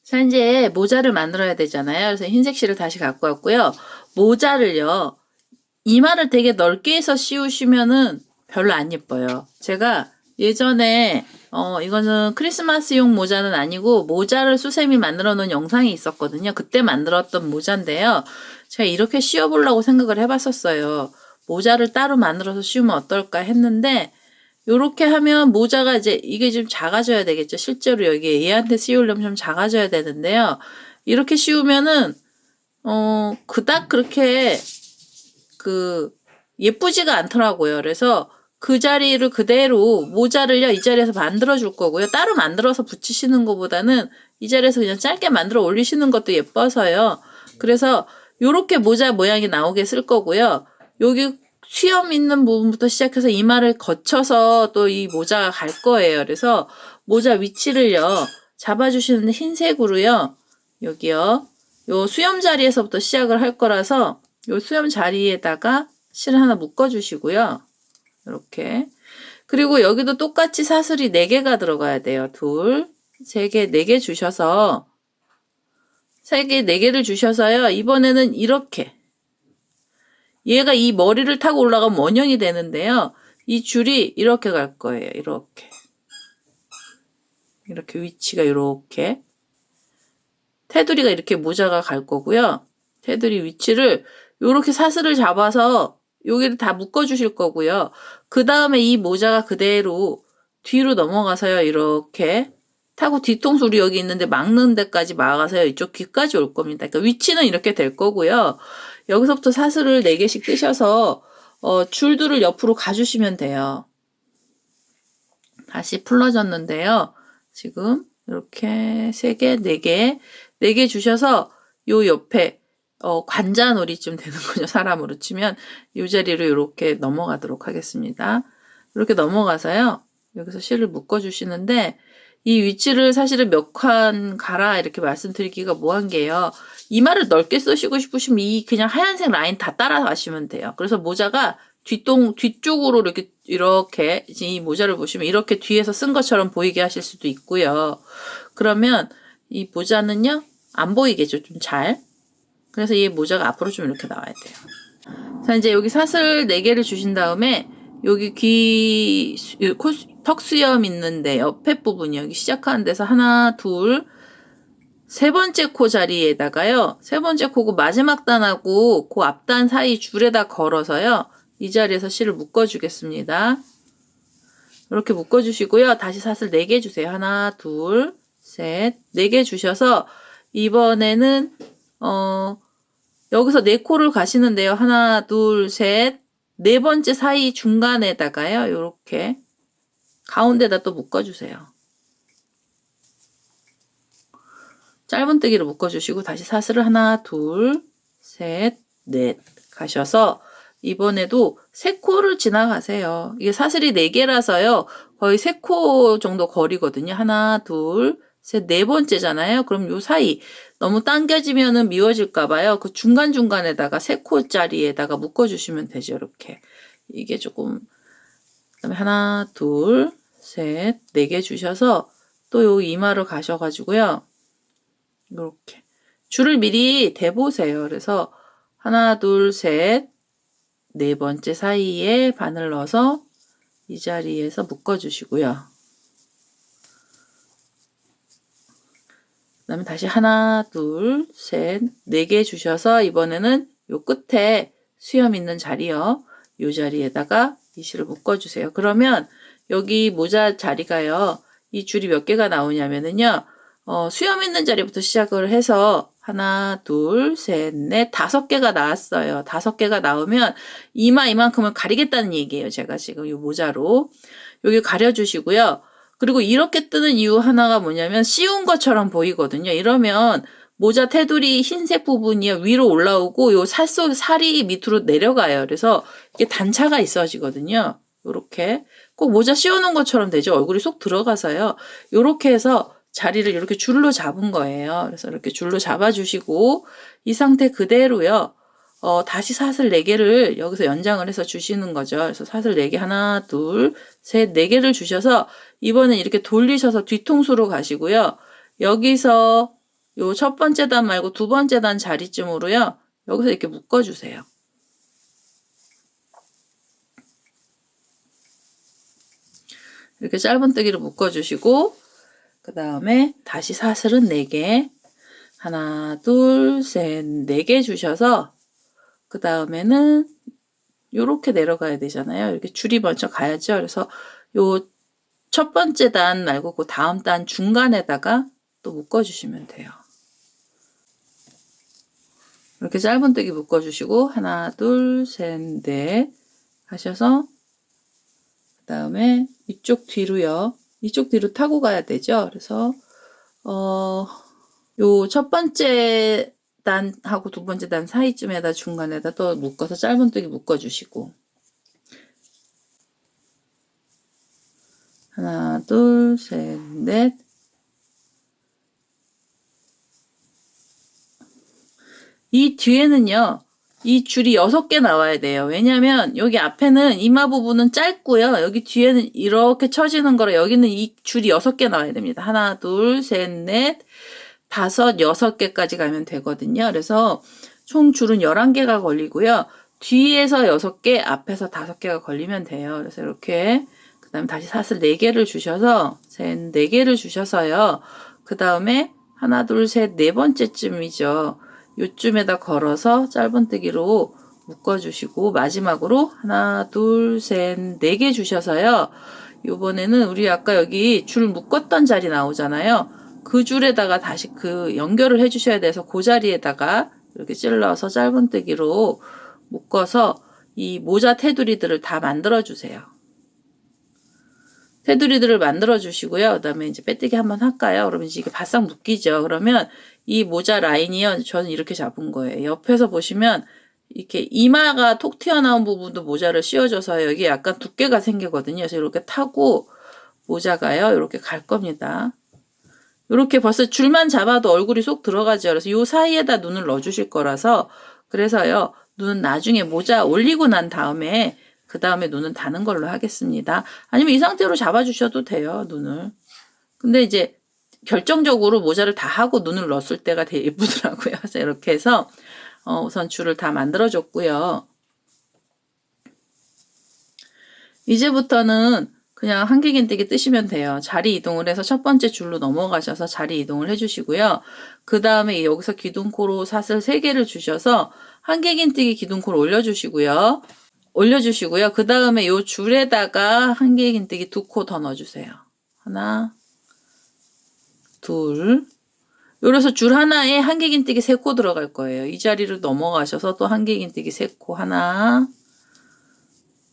자, 이제 모자를 만들어야 되잖아요. 그래서 흰색 실을 다시 갖고 왔고요. 모자를요, 이마를 되게 넓게 해서 씌우시면은 별로 안 예뻐요. 제가 예전에 이거는 크리스마스용 모자는 아니고 모자를 수세미 만들어 놓은 영상이 있었거든요. 그때 만들었던 모자인데요. 제가 이렇게 씌워보려고 생각을 해봤었어요. 모자를 따로 만들어서 씌우면 어떨까 했는데 요렇게 하면 모자가 이제 이게 좀 작아져야 되겠죠. 실제로 여기 얘한테 씌우려면 좀 작아져야 되는데요. 이렇게 씌우면은 그닥 그렇게 예쁘지가 않더라고요. 그래서 그 자리를 그대로 모자를요, 이 자리에서 만들어 줄 거고요. 따로 만들어서 붙이시는 것보다는 이 자리에서 그냥 짧게 만들어 올리시는 것도 예뻐서요. 그래서 요렇게 모자 모양이 나오게 쓸 거고요. 여기 수염 있는 부분부터 시작해서 이마를 거쳐서 또 이 모자가 갈 거예요. 그래서 모자 위치를요, 잡아주시는데 흰색으로요, 여기요, 요 수염 자리에서부터 시작을 할 거라서 요 수염 자리에다가 실을 하나 묶어주시고요. 이렇게. 그리고 여기도 똑같이 사슬이 4개가 들어가야 돼요. 2, 3개, 4개 주셔서 3개, 4개를 주셔서요. 이번에는 이렇게 얘가 이 머리를 타고 올라가면 원형이 되는데요. 이 줄이 이렇게 갈 거예요. 이렇게 위치가 이렇게 테두리가 이렇게 모자가 갈 거고요. 테두리 위치를 이렇게 사슬을 잡아서 여기를 다 묶어 주실 거고요. 그 다음에 이 모자가 그대로 뒤로 넘어가서요. 이렇게 타고 뒤통수 우리 여기 있는데 막는 데까지 막아서요. 이쪽 귀까지 올 겁니다. 그러니까 위치는 이렇게 될 거고요. 여기서부터 사슬을 4개씩 뜨셔서 줄들을 옆으로 가주시면 돼요. 다시 풀러졌는데요. 지금 이렇게 3개, 4개, 4개 주셔서 요 옆에 관자놀이쯤 되는 거죠. 사람으로 치면 이 자리로 이렇게 넘어가도록 하겠습니다. 이렇게 넘어가서요. 여기서 실을 묶어주시는데 이 위치를 사실은 몇 칸 가라 이렇게 말씀드리기가 뭐한 게요. 이마를 넓게 쓰시고 싶으시면 이 그냥 하얀색 라인 다 따라가시면 돼요. 그래서 모자가 뒤쪽으로 이렇게 이 모자를 보시면 이렇게 뒤에서 쓴 것처럼 보이게 하실 수도 있고요. 그러면 이 모자는요, 안 보이겠죠, 좀 잘. 그래서 이 모자가 앞으로 좀 이렇게 나와야 돼요. 자, 이제 여기 사슬 4개를 주신 다음에 여기 턱 수염 있는데 옆에 부분이 여기 시작하는 데서 하나, 둘, 3번째 코 자리에다가요. 3번째 코고 마지막 단하고 그 앞단 사이 줄에다 걸어서요. 이 자리에서 실을 묶어주겠습니다. 이렇게 묶어주시고요. 다시 사슬 4개 주세요. 하나, 둘, 셋, 4개 주셔서 이번에는 여기서 4코를 가시는데요. 하나, 둘, 셋, 4번째 사이 중간에다가요. 이렇게 가운데다 또 묶어주세요. 짧은뜨기로 묶어주시고 다시 사슬을 하나, 둘, 셋, 넷 가셔서 이번에도 3코를 지나가세요. 이게 사슬이 4개라서요. 거의 3코 정도 거리거든요. 하나, 둘, 셋, 4번째잖아요. 그럼 요 사이 너무 당겨지면은 미워질까봐요. 그 중간중간에다가 3코짜리에다가 묶어주시면 되죠. 이렇게. 이게 조금, 그 다음에 하나, 둘, 셋, 4개 주셔서 또 요 이마로 가셔가지고요. 이렇게. 줄을 미리 대보세요. 그래서 하나, 둘, 셋, 4번째 사이에 바늘 넣어서 이 자리에서 묶어주시고요. 그 다음에 다시 하나, 둘, 셋, 4개 주셔서 이번에는 요 끝에 수염 있는 자리요. 요 자리에다가 이 실을 묶어주세요. 그러면 여기 모자 자리가요. 이 줄이 몇 개가 나오냐면은요. 수염 있는 자리부터 시작을 해서 하나, 둘, 셋, 넷, 5개가 나왔어요. 5개가 나오면 이만큼을 가리겠다는 얘기예요. 제가 지금 이 모자로. 여기 가려주시고요. 그리고 이렇게 뜨는 이유 하나가 뭐냐면 씌운 것처럼 보이거든요. 이러면 모자 테두리 흰색 부분이 위로 올라오고 요 살이 밑으로 내려가요. 그래서 이게 단차가 있어지거든요. 요렇게. 꼭 모자 씌워놓은 것처럼 되죠. 얼굴이 쏙 들어가서요. 요렇게 해서 자리를 이렇게 줄로 잡은 거예요. 그래서 이렇게 줄로 잡아주시고 이 상태 그대로요. 다시 사슬 4개를 여기서 연장을 해서 주시는 거죠. 그래서 사슬 4개 하나, 둘, 셋, 4개를 주셔서 이번엔 이렇게 돌리셔서 뒤통수로 가시고요. 여기서 요 첫 번째 단 말고 두 번째 단 자리쯤으로요. 여기서 이렇게 묶어주세요. 이렇게 짧은뜨기로 묶어주시고 그 다음에 다시 사슬은 4개 하나, 둘, 셋, 4개 주셔서 그 다음에는 요렇게 내려가야 되잖아요. 이렇게 줄이 먼저 가야죠. 그래서 요 첫 번째 단 말고 그 다음 단 중간에다가 또 묶어주시면 돼요. 이렇게 짧은뜨기 묶어주시고 하나, 둘, 셋, 넷 하셔서 그 다음에 이쪽 뒤로요. 이쪽 뒤로 타고 가야 되죠. 그래서 요 첫 번째 단하고 두 번째 단 사이쯤에다 중간에다 또 묶어서 짧은뜨기 묶어주시고 하나, 둘, 셋, 넷 이 뒤에는요. 이 줄이 6개 나와야 돼요. 왜냐면 여기 앞에는 이마 부분은 짧고요. 여기 뒤에는 이렇게 쳐지는 거라 여기는 이 줄이 6개 나와야 됩니다. 하나, 둘, 셋, 넷, 다섯, 6개까지 가면 되거든요. 그래서 총 줄은 11개가 걸리고요. 뒤에서 6개, 앞에서 5개가 걸리면 돼요. 그래서 이렇게 그 다음에 다시 사슬 4개를 주셔서 셋, 4개를 주셔서요. 그 다음에 하나, 둘, 셋, 4번째쯤이죠. 요쯤에다 걸어서 짧은뜨기로 묶어주시고 마지막으로 하나, 둘, 셋, 4개 주셔서요. 요번에는 우리 아까 여기 줄 묶었던 자리 나오잖아요. 그 줄에다가 다시 그 연결을 해주셔야 돼서 그 자리에다가 이렇게 찔러서 짧은뜨기로 묶어서 이 모자 테두리들을 다 만들어주세요. 테두리들을 만들어 주시고요. 그 다음에 이제 빼뜨기 한번 할까요? 그러면 이제 이게 바싹 묶이죠. 그러면 이 모자 라인이요. 저는 이렇게 잡은 거예요. 옆에서 보시면 이렇게 이마가 톡 튀어나온 부분도 모자를 씌워줘서 여기 약간 두께가 생기거든요. 그래서 이렇게 타고 모자가요. 이렇게 갈 겁니다. 이렇게 벌써 줄만 잡아도 얼굴이 쏙 들어가죠. 그래서 이 사이에다 눈을 넣어주실 거라서 그래서요. 눈 나중에 모자 올리고 난 다음에 그 다음에 눈은 다는 걸로 하겠습니다. 아니면 이 상태로 잡아주셔도 돼요, 눈을. 근데 이제 결정적으로 모자를 다 하고 눈을 넣었을 때가 되게 예쁘더라고요. 그래서 이렇게 해서 우선 줄을 다 만들어줬고요. 이제부터는 그냥 한길긴뜨기 뜨시면 돼요. 자리 이동을 해서 첫 번째 줄로 넘어가셔서 자리 이동을 해주시고요. 그 다음에 여기서 기둥코로 사슬 3개를 주셔서 한길긴뜨기 기둥코를 올려주시고요. 그 다음에 요 줄에다가 한길긴뜨기 2코 더 넣어주세요. 하나, 둘. 요래서 줄 하나에 한길긴뜨기 3코 들어갈 거예요. 이 자리로 넘어가셔서 또 한길긴뜨기 3코. 하나,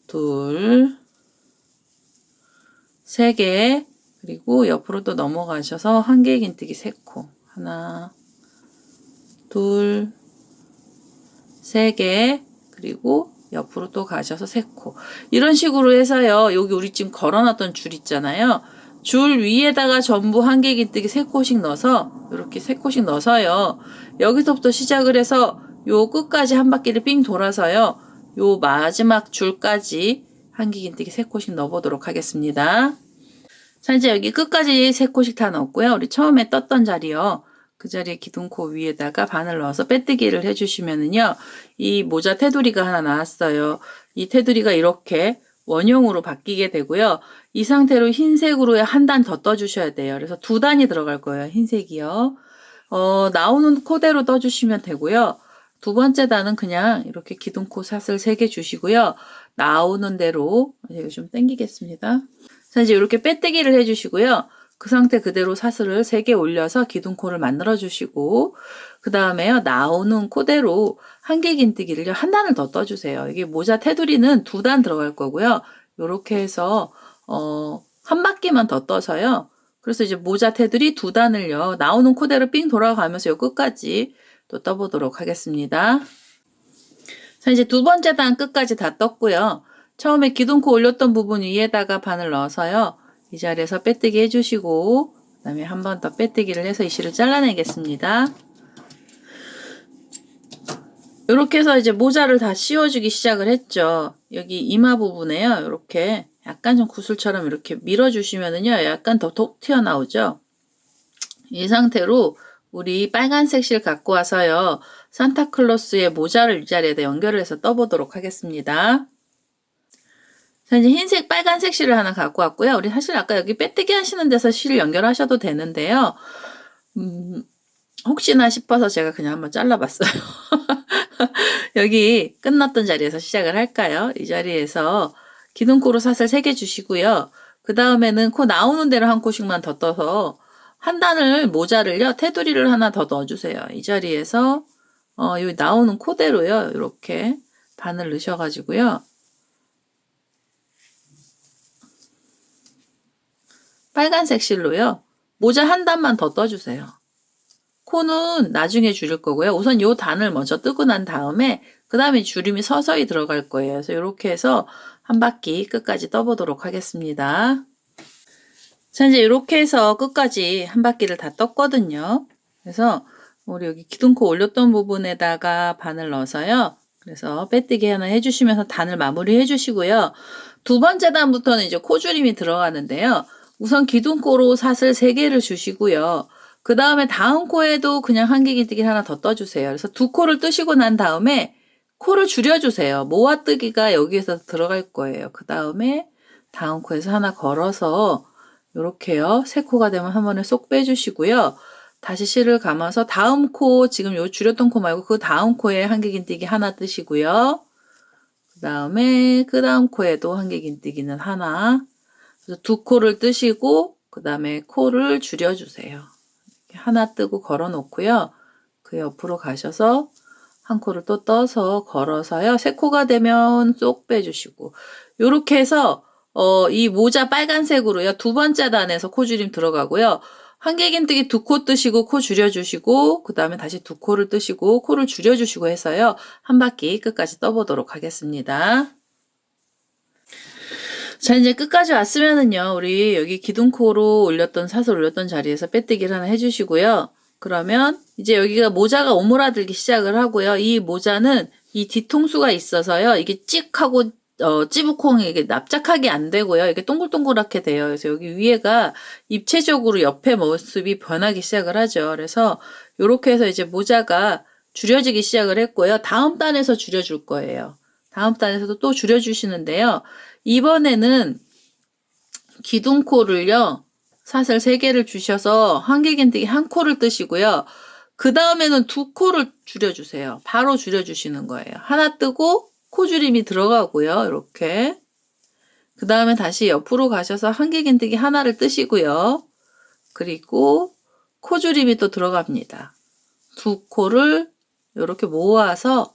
둘, 3개. 그리고 옆으로 또 넘어가셔서 한길긴뜨기 3코. 하나, 둘, 3개. 그리고 옆으로 또 가셔서 3코. 이런 식으로 해서요. 여기 우리 지금 걸어놨던 줄 있잖아요. 줄 위에다가 전부 한길긴뜨기 3코씩 넣어서 이렇게 3코씩 넣어서요. 여기서부터 시작을 해서 요 끝까지 한 바퀴를 삥 돌아서요. 요 마지막 줄까지 한길긴뜨기 3코씩 넣어보도록 하겠습니다. 자, 이제 여기 끝까지 3코씩 다 넣었고요. 우리 처음에 떴던 자리요. 그 자리에 기둥코 위에다가 바늘 넣어서 빼뜨기를 해주시면은요. 이 모자 테두리가 하나 나왔어요. 이 테두리가 이렇게 원형으로 바뀌게 되고요. 이 상태로 흰색으로 한 단 더 떠주셔야 돼요. 그래서 2단이 들어갈 거예요. 흰색이요. 나오는 코대로 떠주시면 되고요. 두 번째 단은 그냥 이렇게 기둥코 사슬 3개 주시고요. 나오는 대로 제가 좀 당기겠습니다. 자, 이제 이렇게 빼뜨기를 해주시고요. 그 상태 그대로 사슬을 3개 올려서 기둥코를 만들어 주시고 그 다음에요. 나오는 코대로 한길긴뜨기를요. 한 단을 더 떠주세요. 이게 모자 테두리는 2단 들어갈 거고요. 이렇게 해서 한 바퀴만 더 떠서요. 그래서 이제 모자 테두리 2단을요. 나오는 코대로 삥 돌아가면서 요 끝까지 또 떠보도록 하겠습니다. 자, 이제 두 번째 단 끝까지 다 떴고요. 처음에 기둥코 올렸던 부분 위에다가 바늘 넣어서요. 이 자리에서 빼뜨기 해주시고 그 다음에 한 번 더 빼뜨기를 해서 이 실을 잘라내겠습니다. 이렇게 해서 이제 모자를 다 씌워주기 시작을 했죠. 여기 이마 부분에요. 이렇게 약간 좀 구슬처럼 이렇게 밀어주시면은요. 약간 더 톡 튀어나오죠. 이 상태로 우리 빨간색 실 갖고 와서요. 산타클로스의 모자를 이 자리에다 연결을 해서 떠보도록 하겠습니다. 자, 이제 흰색, 빨간색 실을 하나 갖고 왔고요. 우리 사실 아까 여기 빼뜨기 하시는 데서 실을 연결하셔도 되는데요. 혹시나 싶어서 제가 그냥 한번 잘라봤어요. 여기 끝났던 자리에서 시작을 할까요? 이 자리에서 기둥코로 사슬 3개 주시고요. 그 다음에는 코 나오는 대로 한 코씩만 더 떠서 한 단을 모자를요. 테두리를 하나 더 넣어주세요. 이 자리에서 여기 나오는 코대로요. 이렇게 반을 넣으셔가지고요. 빨간색 실로요. 모자 한 단만 더 떠주세요. 코는 나중에 줄일 거고요. 우선 요 단을 먼저 뜨고 난 다음에 그 다음에 주름이 서서히 들어갈 거예요. 그래서 이렇게 해서 한 바퀴 끝까지 떠보도록 하겠습니다. 자, 이제 이렇게 해서 끝까지 한 바퀴를 다 떴거든요. 그래서 우리 여기 기둥코 올렸던 부분에다가 바늘 넣어서요. 그래서 빼뜨기 하나 해주시면서 단을 마무리 해주시고요. 두 번째 단부터는 이제 코줄임이 들어가는데요. 우선 기둥코로 사슬 3개를 주시고요. 그 다음에 다음 코에도 그냥 한길기뜨기 하나 더 떠주세요. 그래서 두 코를 뜨시고 난 다음에 코를 줄여주세요. 모아뜨기가 여기에서 들어갈 거예요. 그 다음에 다음 코에서 하나 걸어서 요렇게요. 3코가 되면 한 번에 쏙 빼주시고요. 다시 실을 감아서 다음 코, 지금 요 줄였던 코 말고 그 다음 코에 한길긴뜨기 하나 뜨시고요. 그 다음에 그 다음 코에도 한길긴뜨기는 하나. 그래서 두 코를 뜨시고 그 다음에 코를 줄여주세요. 하나 뜨고 걸어 놓고요. 그 옆으로 가셔서 한 코를 또 떠서 걸어서요. 3코가 되면 쏙 빼주시고 요렇게 해서 이 모자 빨간색으로요. 두 번째 단에서 코줄임 들어가고요. 한길긴뜨기 2코 뜨시고 코 줄여주시고 그 다음에 다시 2코를 뜨시고 코를 줄여주시고 해서요. 한 바퀴 끝까지 떠보도록 하겠습니다. 자, 이제 끝까지 왔으면은요, 우리 여기 기둥코로 올렸던, 사슬 올렸던 자리에서 빼뜨기를 하나 해주시고요. 그러면 이제 여기가 모자가 오므라들기 시작을 하고요. 이 모자는 이 뒤통수가 있어서요, 이게 찍하고, 찌부콩이 이게 납작하게 안 되고요. 이게 동글동글하게 돼요. 그래서 여기 위에가 입체적으로 옆에 모습이 변하기 시작을 하죠. 그래서 요렇게 해서 이제 모자가 줄여지기 시작을 했고요. 다음 단에서 줄여줄 거예요. 다음 단에서도 또 줄여주시는데요. 이번에는 기둥코를요. 사슬 3개를 주셔서 한길긴뜨기 한 코를 뜨시고요. 그 다음에는 2코를 줄여주세요. 바로 줄여주시는 거예요. 하나 뜨고 코줄임이 들어가고요. 이렇게. 그 다음에 다시 옆으로 가셔서 한길긴뜨기 하나를 뜨시고요. 그리고 코줄임이 또 들어갑니다. 2코를 이렇게 모아서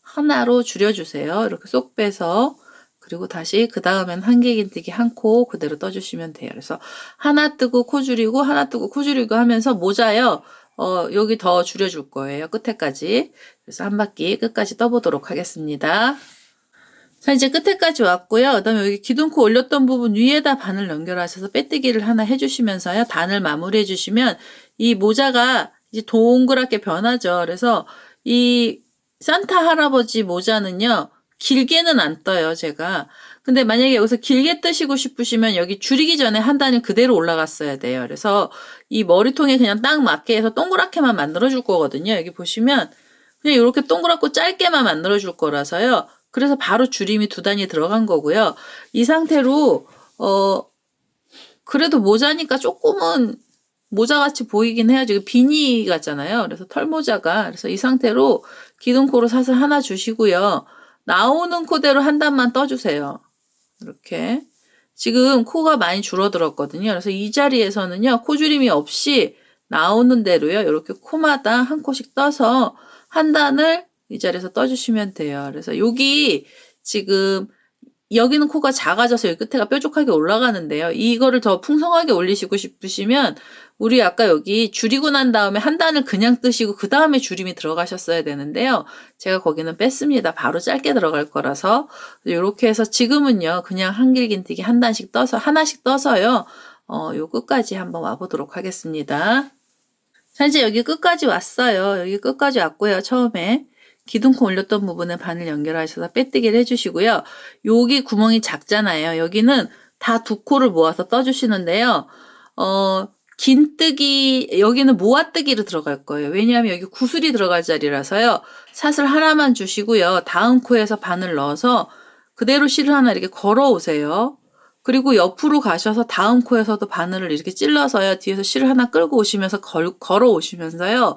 하나로 줄여주세요. 이렇게 쏙 빼서. 그리고 다시 그 다음엔 한길긴뜨기 한 코 그대로 떠주시면 돼요. 그래서 하나 뜨고 코 줄이고 하나 뜨고 코 줄이고 하면서 모자요. 여기 더 줄여줄 거예요. 끝에까지. 그래서 한 바퀴 끝까지 떠보도록 하겠습니다. 자, 이제 끝에까지 왔고요. 그 다음에 여기 기둥코 올렸던 부분 위에다 바늘 연결하셔서 빼뜨기를 하나 해주시면서요. 단을 마무리해 주시면 이 모자가 이제 동그랗게 변하죠. 그래서 이 산타 할아버지 모자는요. 길게는 안 떠요, 제가. 근데 만약에 여기서 길게 뜨시고 싶으시면 여기 줄이기 전에 한 단이 그대로 올라갔어야 돼요. 그래서 이 머리통에 그냥 딱 맞게 해서 동그랗게만 만들어 줄 거거든요. 여기 보시면 그냥 이렇게 동그랗고 짧게만 만들어 줄 거라서요. 그래서 바로 줄임이 2단이 들어간 거고요. 이 상태로 그래도 모자니까 조금은 모자같이 보이긴 해야죠. 비니 같잖아요. 그래서 털모자가. 그래서 이 상태로 기둥코로 사슬 하나 주시고요. 나오는 코대로 한 단만 떠주세요. 이렇게. 지금 코가 많이 줄어들었거든요. 그래서 이 자리에서는요. 코줄임이 없이 나오는 대로요. 이렇게 코마다 한 코씩 떠서 한 단을 이 자리에서 떠주시면 돼요. 그래서 여기 지금 여기는 코가 작아져서 여기 끝에가 뾰족하게 올라가는데요. 이거를 더 풍성하게 올리시고 싶으시면 우리 아까 여기 줄이고 난 다음에 한 단을 그냥 뜨시고 그 다음에 줄임이 들어가셨어야 되는데요. 제가 거기는 뺐습니다. 바로 짧게 들어갈 거라서 이렇게 해서 지금은요. 그냥 한길긴뜨기 한 단씩 떠서 하나씩 떠서요. 요 끝까지 한번 와보도록 하겠습니다. 자, 이제 여기 끝까지 왔어요. 여기 끝까지 왔고요. 처음에 기둥코 올렸던 부분에 바늘 연결하셔서 빼뜨기를 해주시고요. 여기 구멍이 작잖아요. 여기는 다 두 코를 모아서 떠주시는데요. 긴뜨기, 여기는 모아뜨기로 들어갈 거예요. 왜냐하면 여기 구슬이 들어갈 자리라서요. 사슬 하나만 주시고요. 다음 코에서 바늘 넣어서 그대로 실을 하나 이렇게 걸어 오세요. 그리고 옆으로 가셔서 다음 코에서도 바늘을 이렇게 찔러서요. 뒤에서 실을 하나 끌고 오시면서 걸어 오시면서요.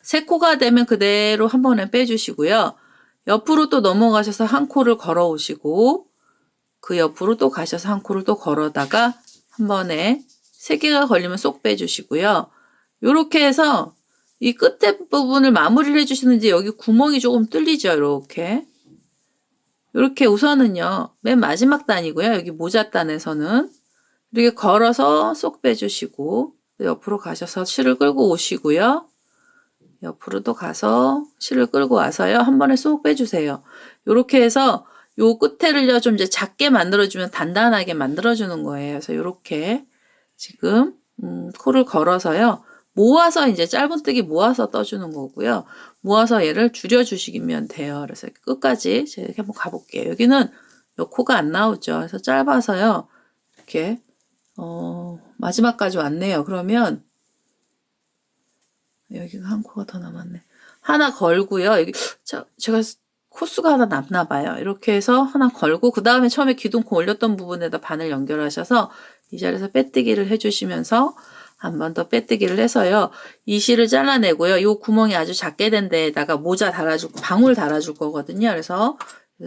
세 코가 되면 그대로 한 번에 빼주시고요. 옆으로 또 넘어가셔서 한 코를 걸어 오시고 그 옆으로 또 가셔서 한 코를 또 걸어다가 한 번에 세 개가 걸리면 쏙 빼주시고요. 요렇게 해서 이 끝에 부분을 마무리를 해주시는지 여기 구멍이 조금 뚫리죠. 이렇게 우선은요. 맨 마지막 단이고요. 여기 모자단에서는 이렇게 걸어서 쏙 빼주시고 옆으로 가셔서 실을 끌고 오시고요. 옆으로 또 가서 실을 끌고 와서요. 한 번에 쏙 빼주세요. 이렇게 해서 요 끝에를요 좀 이제 작게 만들어주면 단단하게 만들어주는 거예요. 그래서 이렇게 지금 코를 걸어서요. 모아서 이제 짧은뜨기 모아서 떠주는 거고요. 모아서 얘를 줄여주시면 돼요. 그래서 끝까지 제가 이렇게 한번 가볼게요. 여기는 요 코가 안 나오죠. 그래서 짧아서요. 이렇게 마지막까지 왔네요. 그러면 여기가 한 코가 더 남았네. 하나 걸고요. 여기 제가 코수가 하나 남나 봐요. 이렇게 해서 하나 걸고 그 다음에 처음에 기둥코 올렸던 부분에다 바늘 연결하셔서 이 자리에서 빼뜨기를 해주시면서 한 번 더 빼뜨기를 해서요. 이 실을 잘라내고요. 이 구멍이 아주 작게 된 데에다가 모자 달아주고 방울 달아줄 거거든요. 그래서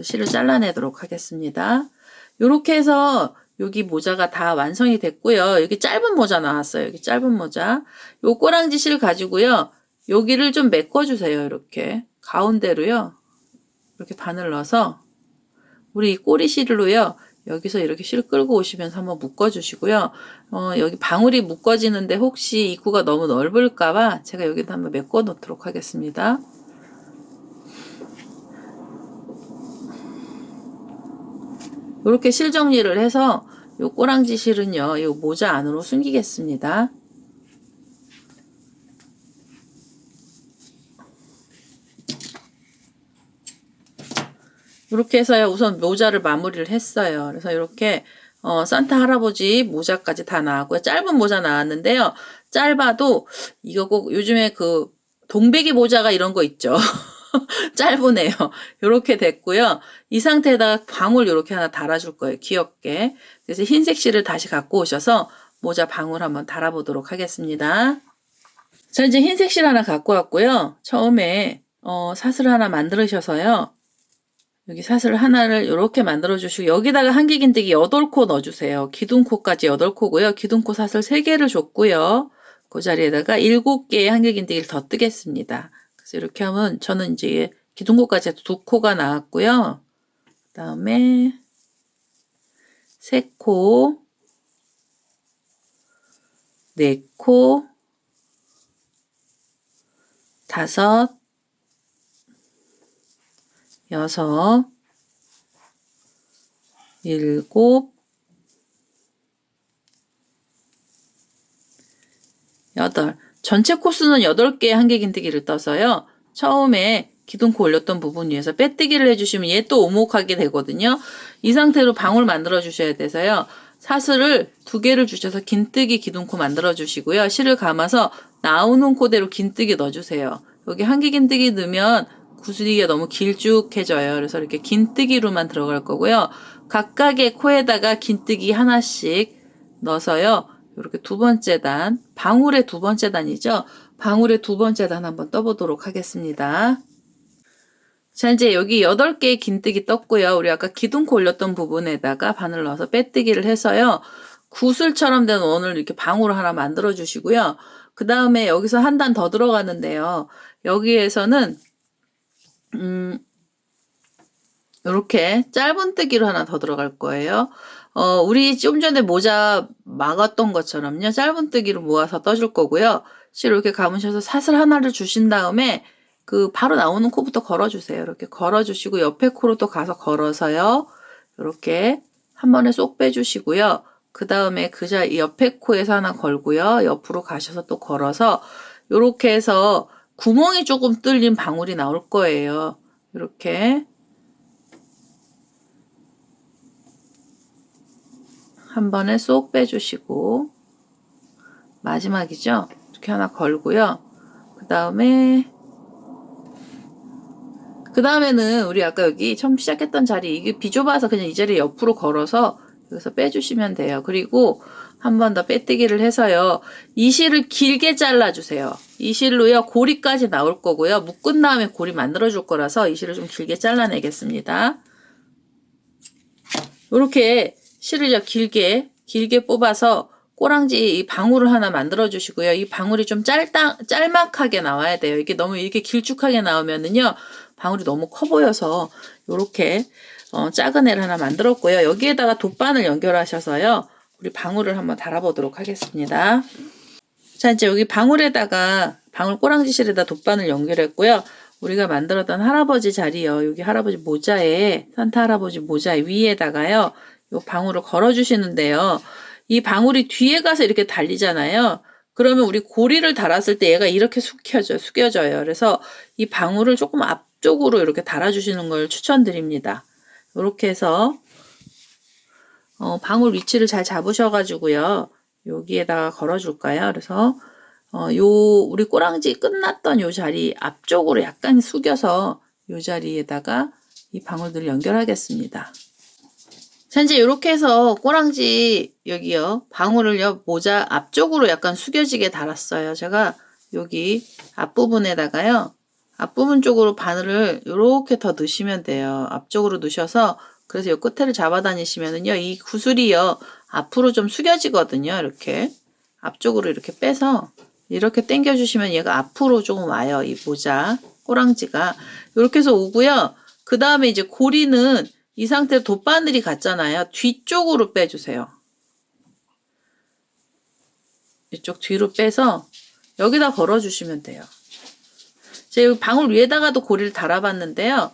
실을 잘라내도록 하겠습니다. 이렇게 해서 여기 모자가 다 완성이 됐고요. 여기 짧은 모자 나왔어요. 여기 짧은 모자. 요 꼬랑지 실 가지고요. 여기를 좀 메꿔주세요. 이렇게 가운데로요. 이렇게 바늘 넣어서 우리 이 꼬리 실로요. 여기서 이렇게 실 끌고 오시면서 한번 묶어주시고요. 여기 방울이 묶어지는데 혹시 입구가 너무 넓을까봐 제가 여기다 한번 메꿔 놓도록 하겠습니다. 이렇게 실 정리를 해서 요 꼬랑지 실은요, 요 모자 안으로 숨기겠습니다. 이렇게 해서요, 우선 모자를 마무리를 했어요. 그래서 이렇게 산타 할아버지 모자까지 다 나왔고요. 짧은 모자 나왔는데요. 짧아도 이거 꼭 요즘에 그 동백이 모자가 이런 거 있죠. 짧으네요. 이렇게 됐고요. 이 상태에다가 방울 이렇게 하나 달아줄 거예요. 귀엽게. 그래서 흰색 실을 다시 갖고 오셔서 모자 방울 한번 달아보도록 하겠습니다. 자, 이제 흰색 실 하나 갖고 왔고요. 처음에 사슬 하나 만들으셔서요. 여기 사슬 하나를 이렇게 만들어 주시고 여기다가 한길긴뜨기 8코 넣어주세요. 기둥코까지 8코고요. 기둥코 사슬 3개를 줬고요. 그 자리에다가 7개의 한길긴뜨기를 더 뜨겠습니다. 그래서 이렇게 하면 저는 이제 기둥코까지 2코가 나왔고요. 그 다음에 3코, 4코, 5, 6, 7, 8. 전체 코스는 8개의 한길긴뜨기를 떠서요. 처음에 기둥코 올렸던 부분 위에서 빼뜨기를 해주시면 얘 또 오목하게 되거든요. 이 상태로 방울 만들어 주셔야 돼서요. 사슬을 2개를 주셔서 긴뜨기 기둥코 만들어 주시고요. 실을 감아서 나오는 코대로 긴뜨기 넣어주세요. 여기 한길긴뜨기 넣으면 구슬이가 너무 길쭉해져요. 그래서 이렇게 긴뜨기로만 들어갈 거고요. 각각의 코에다가 긴뜨기 하나씩 넣어서요. 이렇게 2번째 단, 방울의 2번째 단이죠. 방울의 2번째 단 한번 떠보도록 하겠습니다. 자, 이제 여기 8개의 긴뜨기 떴고요. 우리 아까 기둥코 올렸던 부분에다가 바늘 넣어서 빼뜨기를 해서요. 구슬처럼 된 원을 이렇게 방울 하나 만들어 주시고요. 그 다음에 여기서 한 단 더 들어가는데요. 여기에서는 이렇게 짧은뜨기로 하나 더 들어갈 거예요. 우리 좀 전에 모자 막았던 것처럼요. 짧은뜨기로 모아서 떠줄 거고요. 실 이렇게 감으셔서 사슬 하나를 주신 다음에 그 바로 나오는 코부터 걸어주세요. 이렇게 걸어주시고 옆에 코로 또 가서 걸어서요. 이렇게 한 번에 쏙 빼주시고요. 그 다음에 그 옆에 코에서 하나 걸고요. 옆으로 가셔서 또 걸어서 이렇게 해서 구멍이 조금 뚫린 방울이 나올 거예요. 이렇게 한 번에 쏙 빼주시고, 마지막이죠? 이렇게 하나 걸고요. 그 다음에는 우리 아까 여기 처음 시작했던 자리, 이게 비좁아서 그냥 이 자리 옆으로 걸어서 여기서 빼주시면 돼요. 그리고 한 번 더 빼뜨기를 해서요. 이 실을 길게 잘라주세요. 이 실로요, 고리까지 나올 거고요. 묶은 다음에 고리 만들어줄 거라서 이 실을 좀 길게 잘라내겠습니다. 이렇게 실을 길게 뽑아서 꼬랑지 이 방울을 하나 만들어 주시고요. 이 방울이 좀 짤막하게 나와야 돼요. 이게 너무 이렇게 길쭉하게 나오면은요, 방울이 너무 커 보여서 이렇게 작은 애를 하나 만들었고요. 여기에다가 돗바늘 연결하셔서요, 우리 방울을 한번 달아보도록 하겠습니다. 자, 이제 여기 방울에다가 방울 꼬랑지 실에다 돗바늘 연결했고요. 우리가 만들었던 할아버지 자리요. 여기 할아버지 모자에, 산타 할아버지 모자 위에다가요, 요 방울을 걸어 주시는데요. 이 방울이 뒤에 가서 이렇게 달리잖아요. 그러면 우리 고리를 달았을 때 얘가 이렇게 숙여져요. 그래서 이 방울을 조금 앞쪽으로 이렇게 달아주시는 걸 추천드립니다. 이렇게 해서 방울 위치를 잘 잡으셔가지고요. 여기에다가 걸어줄까요? 그래서 우리 꼬랑지 끝났던 요 자리 앞쪽으로 약간 숙여서 요 자리에다가 이 방울들을 연결하겠습니다. 자, 이제 이렇게 해서 꼬랑지 여기요, 방울을요, 모자 앞쪽으로 약간 숙여지게 달았어요. 제가 여기 앞부분에다가요, 앞부분 쪽으로 바늘을 이렇게 더 넣으시면 돼요. 앞쪽으로 넣으셔서, 그래서 이 끝에를 잡아 다니시면은요, 이 구슬이요, 앞으로 좀 숙여지거든요. 이렇게 앞쪽으로 이렇게 빼서 이렇게 당겨 주시면 얘가 앞으로 조금 와요. 이 모자 꼬랑지가 이렇게 해서 오고요. 그 다음에 이제 고리는 이 상태로 돗바늘이 갔잖아요. 뒤쪽으로 빼주세요. 이쪽 뒤로 빼서 여기다 걸어주시면 돼요. 제가 방울 위에다가도 고리를 달아봤는데요.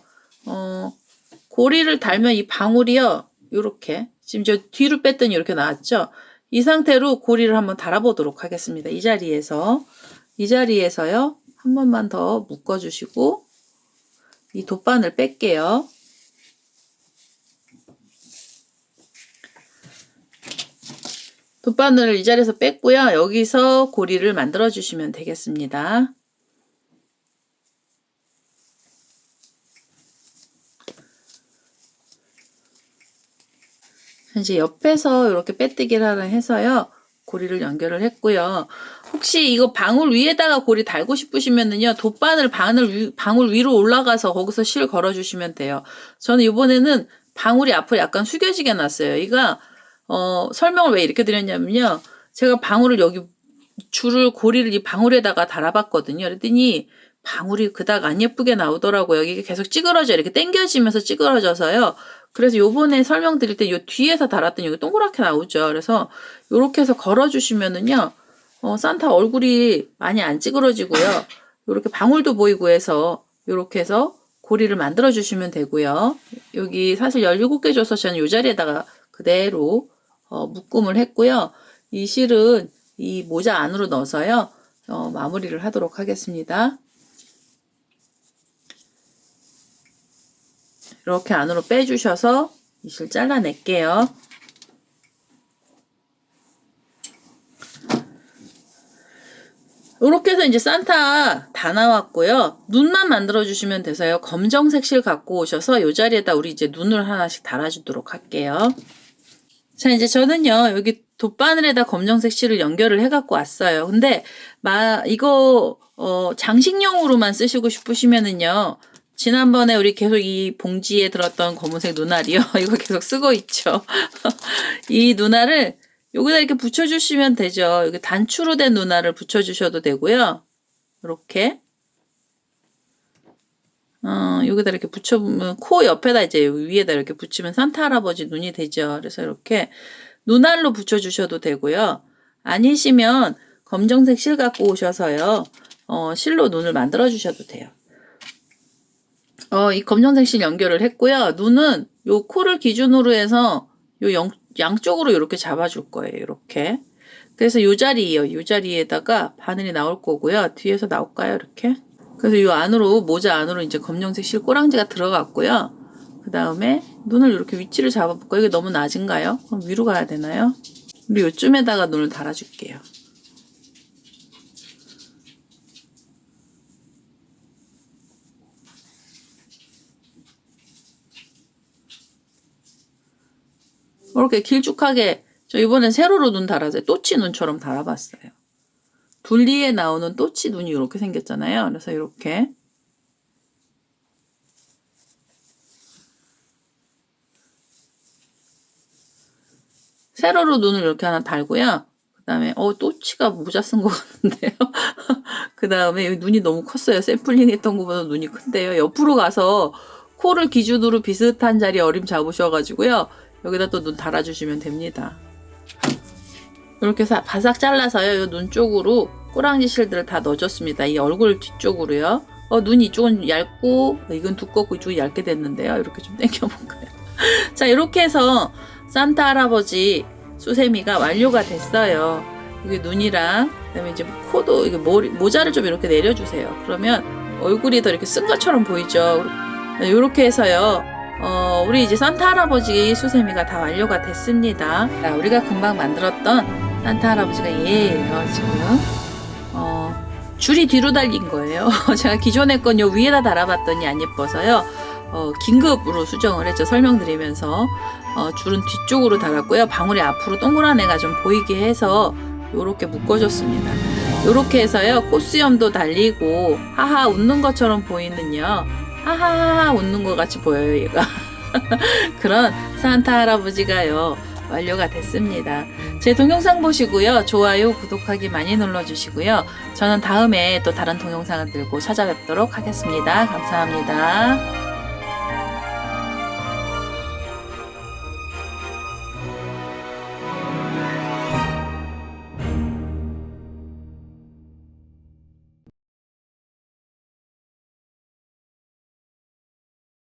고리를 달면 이 방울이요, 요렇게 지금 저 뒤로 뺐더니 이렇게 나왔죠. 이 상태로 고리를 한번 달아보도록 하겠습니다. 이 자리에서요, 한 번만 더 묶어주시고 이 돗바늘 뺄게요. 돗바늘을 이 자리에서 뺐고요. 여기서 고리를 만들어 주시면 되겠습니다. 이제 옆에서 이렇게 빼뜨기를 하나 해서요, 고리를 연결을 했고요. 혹시 이거 방울 위에다가 고리 달고 싶으시면은요, 돗바늘 방울 위로 올라가서 거기서 실 걸어 주시면 돼요. 저는 이번에는 방울이 앞으로 약간 숙여지게 놨어요. 이가 설명을 왜 이렇게 드렸냐면요, 제가 방울을 여기 고리를 이 방울에다가 달아봤거든요. 그랬더니 방울이 그닥 안 예쁘게 나오더라고요. 이게 계속 찌그러져, 이렇게 당겨지면서 찌그러져서요. 그래서 요번에 설명드릴 때 요 뒤에서 달았더니 여기 동그랗게 나오죠. 그래서 요렇게 해서 걸어주시면은요, 산타 얼굴이 많이 안 찌그러지고요. 요렇게 방울도 보이고 해서 요렇게 해서 고리를 만들어 주시면 되고요. 여기 사실 17개 줘서 저는 요 자리에다가 그대로 묶음을 했고요. 이 실은 이 모자 안으로 넣어서요, 마무리를 하도록 하겠습니다. 이렇게 안으로 빼주셔서 이 실 잘라낼게요. 이렇게 해서 이제 산타 다 나왔고요. 눈만 만들어 주시면 돼서요. 검정색 실 갖고 오셔서 이 자리에다 우리 이제 눈을 하나씩 달아주도록 할게요. 자, 이제 저는요, 여기 돗바늘에다 검정색 실을 연결을 해 갖고 왔어요. 근데 이거 장식용으로만 쓰시고 싶으시면은요, 지난번에 우리 계속 이 봉지에 들었던 검은색 눈알이요. 이거 계속 쓰고 있죠. 이 눈알을 여기다 이렇게 붙여주시면 되죠. 여기 단추로 된 눈알을 붙여주셔도 되고요. 이렇게. 여기다 이렇게 붙여보면, 코 옆에다 이제 위에다 이렇게 붙이면 산타 할아버지 눈이 되죠. 그래서 이렇게 눈알로 붙여주셔도 되고요. 아니시면 검정색 실 갖고 오셔서요, 실로 눈을 만들어 주셔도 돼요. 이 검정색 실 연결을 했고요. 눈은 요 코를 기준으로 해서 요 양쪽으로 이렇게 잡아줄 거예요. 이렇게. 그래서 요 자리에다가 바늘이 나올 거고요. 뒤에서 나올까요? 이렇게. 그래서 이 안으로, 모자 안으로 이제 검정색 실 꼬랑지가 들어갔고요. 그 다음에 눈을 이렇게 위치를 잡아볼까요? 이게 너무 낮은가요? 그럼 위로 가야 되나요? 우리 요쯤에다가 눈을 달아줄게요. 이렇게 길쭉하게, 저 이번엔 세로로 눈 달아서요. 또치 눈처럼 달아봤어요. 둘리에 나오는 또치 눈이 이렇게 생겼잖아요. 그래서 이렇게 세로로 눈을 이렇게 하나 달고요. 그 다음에 또치가 모자 쓴 것 같은데요. 그 다음에 여기 눈이 너무 컸어요. 샘플링 했던 것보다 눈이 큰데요. 옆으로 가서 코를 기준으로 비슷한 자리에 어림 잡으셔가지고요. 여기다 또 눈 달아주시면 됩니다. 이렇게 바싹 잘라서요. 이 눈 쪽으로 꼬랑지 실들을 다 넣어줬습니다. 이 얼굴 뒤쪽으로요. 눈 이쪽은 얇고 이건 두껍고 이쪽이 얇게 됐는데요. 이렇게 좀 당겨볼까요? 자, 이렇게 해서 산타 할아버지 수세미가 완료가 됐어요. 이게 눈이랑 그다음에 이제 코도 이게 모자를 좀 이렇게 내려주세요. 그러면 얼굴이 더 이렇게 쓴 것처럼 보이죠. 이렇게 해서요. 우리 이제 산타 할아버지 수세미가 다 완료가 됐습니다. 자, 우리가 금방 만들었던 산타 할아버지가 얘예요. 지금 줄이 뒤로 달린 거예요. 제가 기존에 건 요 위에다 달아봤더니 안 예뻐서요. 긴급으로 수정을 했죠. 설명드리면서 줄은 뒤쪽으로 달았고요. 방울이 앞으로 동그란 애가 좀 보이게 해서 요렇게 묶어줬습니다. 요렇게 해서요. 콧수염도 달리고 하하 웃는 것처럼 보이는요. 하하하 웃는 것 같이 보여요. 얘가. 그런 산타 할아버지가요. 완료가 됐습니다. 제 동영상 보시고요. 좋아요, 구독하기 많이 눌러주시고요. 저는 다음에 또 다른 동영상을 들고 찾아뵙도록 하겠습니다. 감사합니다.